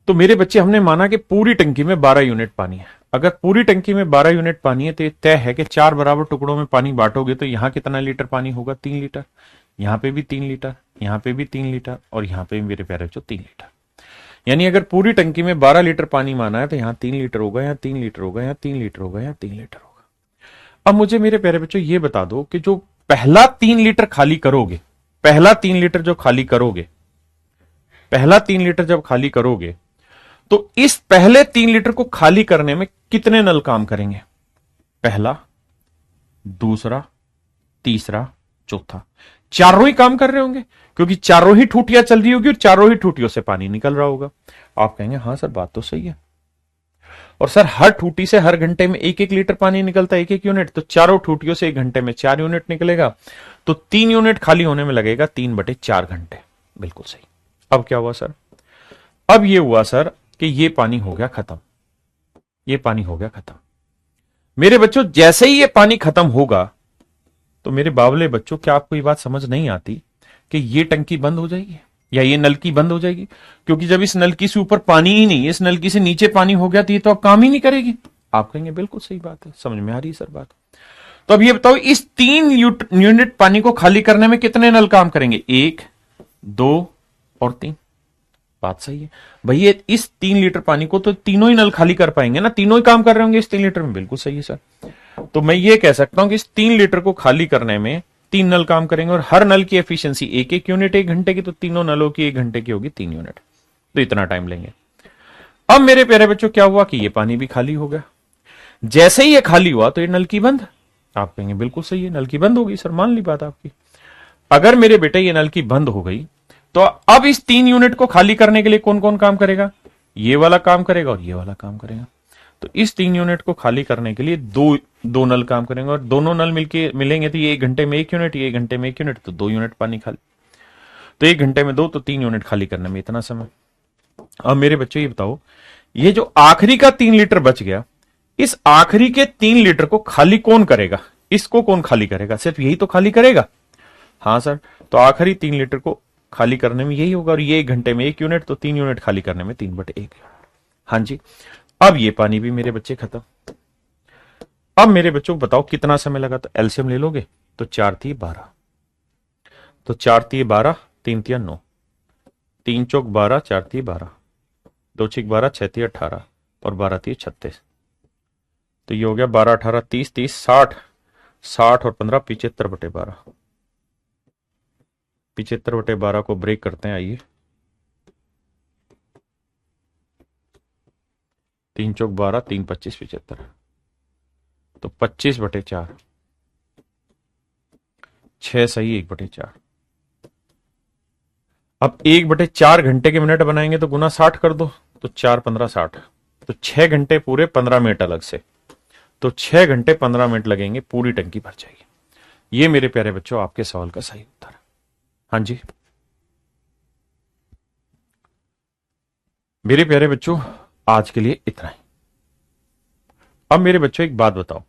तो मेरे बच्चे हमने माना कि पूरी टंकी में 12 यूनिट पानी है। अगर पूरी टंकी में 12 यूनिट पानी है तो ये तय है कि 4 बराबर टुकड़ों में पानी बांटोगे तो यहां कितना लीटर पानी होगा? 3 लीटर। यहां पे भी 3 लीटर, यहां पे भी 3 लीटर, और यहां पे भी मेरे प्यारे बच्चों 3 लीटर। यानी अगर पूरी टंकी में 12 लीटर पानी माना है तो यहां 3 लीटर होगा, यहां 3 लीटर होगा, यहां 3 लीटर होगा, यहां 3 लीटर होगा। अब मुझे मेरे प्यारे बच्चों ये बता दो कि जो पहला 3 लीटर खाली करोगे, पहला 3 लीटर जो खाली करोगे, पहला 3 लीटर जब खाली करोगे तो इस पहले 3 लीटर को खाली करने में कितने नल काम करेंगे? पहला, दूसरा, तीसरा, चौथा, चारों ही काम कर रहे होंगे, क्योंकि चारों ही ठूटियां चल रही होगी और चारों ही ठूटियों से पानी निकल रहा होगा। आप कहेंगे हाँ सर बात तो सही है, और सर हर ठूटी से हर घंटे में 1-1 लीटर पानी निकलता है, 1-1 यूनिट, तो चारों ठूटियों से 1 घंटे में 4 यूनिट निकलेगा, तो 3 यूनिट खाली होने में लगेगा 3/4 घंटे। बिल्कुल सही। अब क्या हुआ सर? अब ये हुआ सर कि ये पानी हो गया खत्म, ये पानी हो गया खत्म। मेरे बच्चों जैसे ही ये पानी खत्म होगा तो मेरे बावले बच्चों, क्या आपको ये बात समझ नहीं आती कि ये टंकी बंद हो जाएगी या ये नलकी बंद हो जाएगी? क्योंकि जब इस नलकी से ऊपर पानी ही नहीं, इस नलकी से नीचे पानी हो गया तो ये तो अब काम ही नहीं करेगी। आप कहेंगे बिल्कुल सही बात है, समझ में आ रही है सर बात। तो अब ये बताओ इस 3 यूनिट पानी को खाली करने में कितने नल काम करेंगे? 1, 2 और 3। बात सही है भैया, इस 3 लीटर पानी को तो तीनों ही नल खाली कर पाएंगे ना, तीनों ही काम कर रहे होंगे इस 3 लीटर में। बिल्कुल सही है सर। तो मैं ये कह सकता हूं कि इस 3 लीटर को खाली करने में 3 नल काम करेंगे, और हर नल की एफिशिएंसी 1-1 यूनिट 1 घंटे की, तो तीनों नलों की 1 घंटे की होगी 3 यूनिट, तो इतना टाइम लेंगे। अब मेरे प्यारे बच्चों क्या हुआ कि ये पानी भी खाली हो गया। जैसे ही ये खाली हुआ तो ये नलकी बंद। आप कहेंगे बिल्कुल सही है, नलकी बंद हो गई सर, मान ली बात आपकी। अगर मेरे बेटे ये नलकी बंद हो गई तो अब इस 3 यूनिट को खाली करने के लिए कौन कौन काम करेगा? ये वाला काम करेगा और ये वाला काम करेगा। तो इस 3 यूनिट को खाली करने के लिए दो नल काम करेंगे, और दोनों नल मिलेंगे तो ये 1 घंटे में 1 यूनिट, ये 1 घंटे में 1 यूनिट, तो 2 यूनिट पानी खाली। तो 1 घंटे में 2, तो 3 यूनिट खाली करने में इतना समय। अब मेरे बच्चों ये बताओ, ये जो आखिरी का 3 लीटर बच गया, इस आखिरी के 3 लीटर को खाली कौन करेगा? इसको कौन खाली करेगा? सिर्फ यही तो खाली करेगा। हाँ सर, तो आखिरी 3 लीटर को खाली करने में यही होगा, और ये 1 घंटे में 1 यूनिट, तो 3 यूनिट खाली करने में 3/1 यूनिट। हाँ जी, अब ये पानी भी मेरे बच्चे खत्म। अब मेरे बच्चों को बताओ कितना समय लगा? तो एलसीएम ले लोगे तो 4 × 12, तो 4 × 12, 3 × 9, 3 × 12, 4 × 12, 2 × 12, 6 × 18, और 12 × 36। तो ये हो गया 12, 18, 30, 30, 60, 60 और 15, 75/12। 75/12 को ब्रेक करते हैं, आइए। 3 × 12, 3 × 25, 75, तो 25/4, 6 सही 1/4। अब 1/4 घंटे के मिनट बनाएंगे तो गुना 60 कर दो, तो 4 × 15 = 60, तो 6 घंटे पूरे 15 मिनट अलग से, तो 6 घंटे 15 मिनट लगेंगे, पूरी टंकी भर जाएगी। ये मेरे प्यारे बच्चों आपके सवाल का सही उत्तर है। हाँ जी मेरे प्यारे बच्चों, आज के लिए इतना ही। अब मेरे बच्चों एक बात बताओ,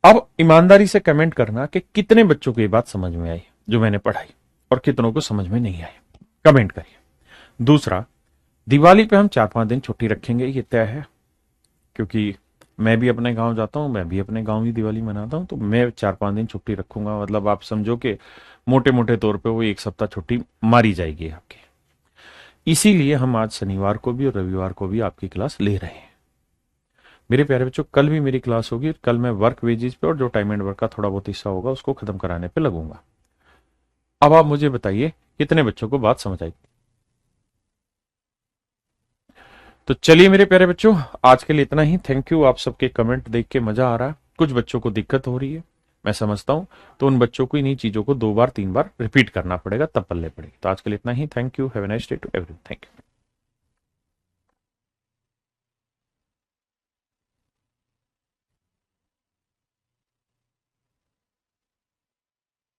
अब ईमानदारी से कमेंट करना कि कितने बच्चों को ये बात समझ में आई जो मैंने पढ़ाई, और कितनों को समझ में नहीं आई, कमेंट करिए। दूसरा, दिवाली पे हम 4-5 दिन छुट्टी रखेंगे, ये तय है, क्योंकि मैं भी अपने गांव जाता हूं, मैं भी अपने गांव ही दिवाली मनाता हूं, तो मैं 4-5 दिन छुट्टी रखूंगा। मतलब आप समझो कि मोटे मोटे तौर पे वो 1 सप्ताह छुट्टी मारी जाएगी आपकी। इसीलिए हम आज शनिवार को भी और रविवार को भी आपकी क्लास ले रहे हैं। मेरे प्यारे बच्चों, कल भी मेरी क्लास होगी। कल मैं वर्क वेजेस पे और जो टाइम एंड वर्क का थोड़ा बहुत हिस्सा होगा उसको खत्म कराने पे लगूंगा। अब आप मुझे बताइए कितने बच्चों को बात समझ आई। तो चलिए मेरे प्यारे बच्चों, आज के लिए इतना ही। Thank you. आप सबके कमेंट देख के मजा आ रहा है। कुछ बच्चों को दिक्कत हो रही है, मैं समझता हूं, तो उन बच्चों को इन्हीं चीजों को 2 बार 3 बार रिपीट करना पड़ेगा, तब पल्ले पड़ेगी। तो आज के लिए इतना ही। Thank you. Have a nice day to everyone. Thank you.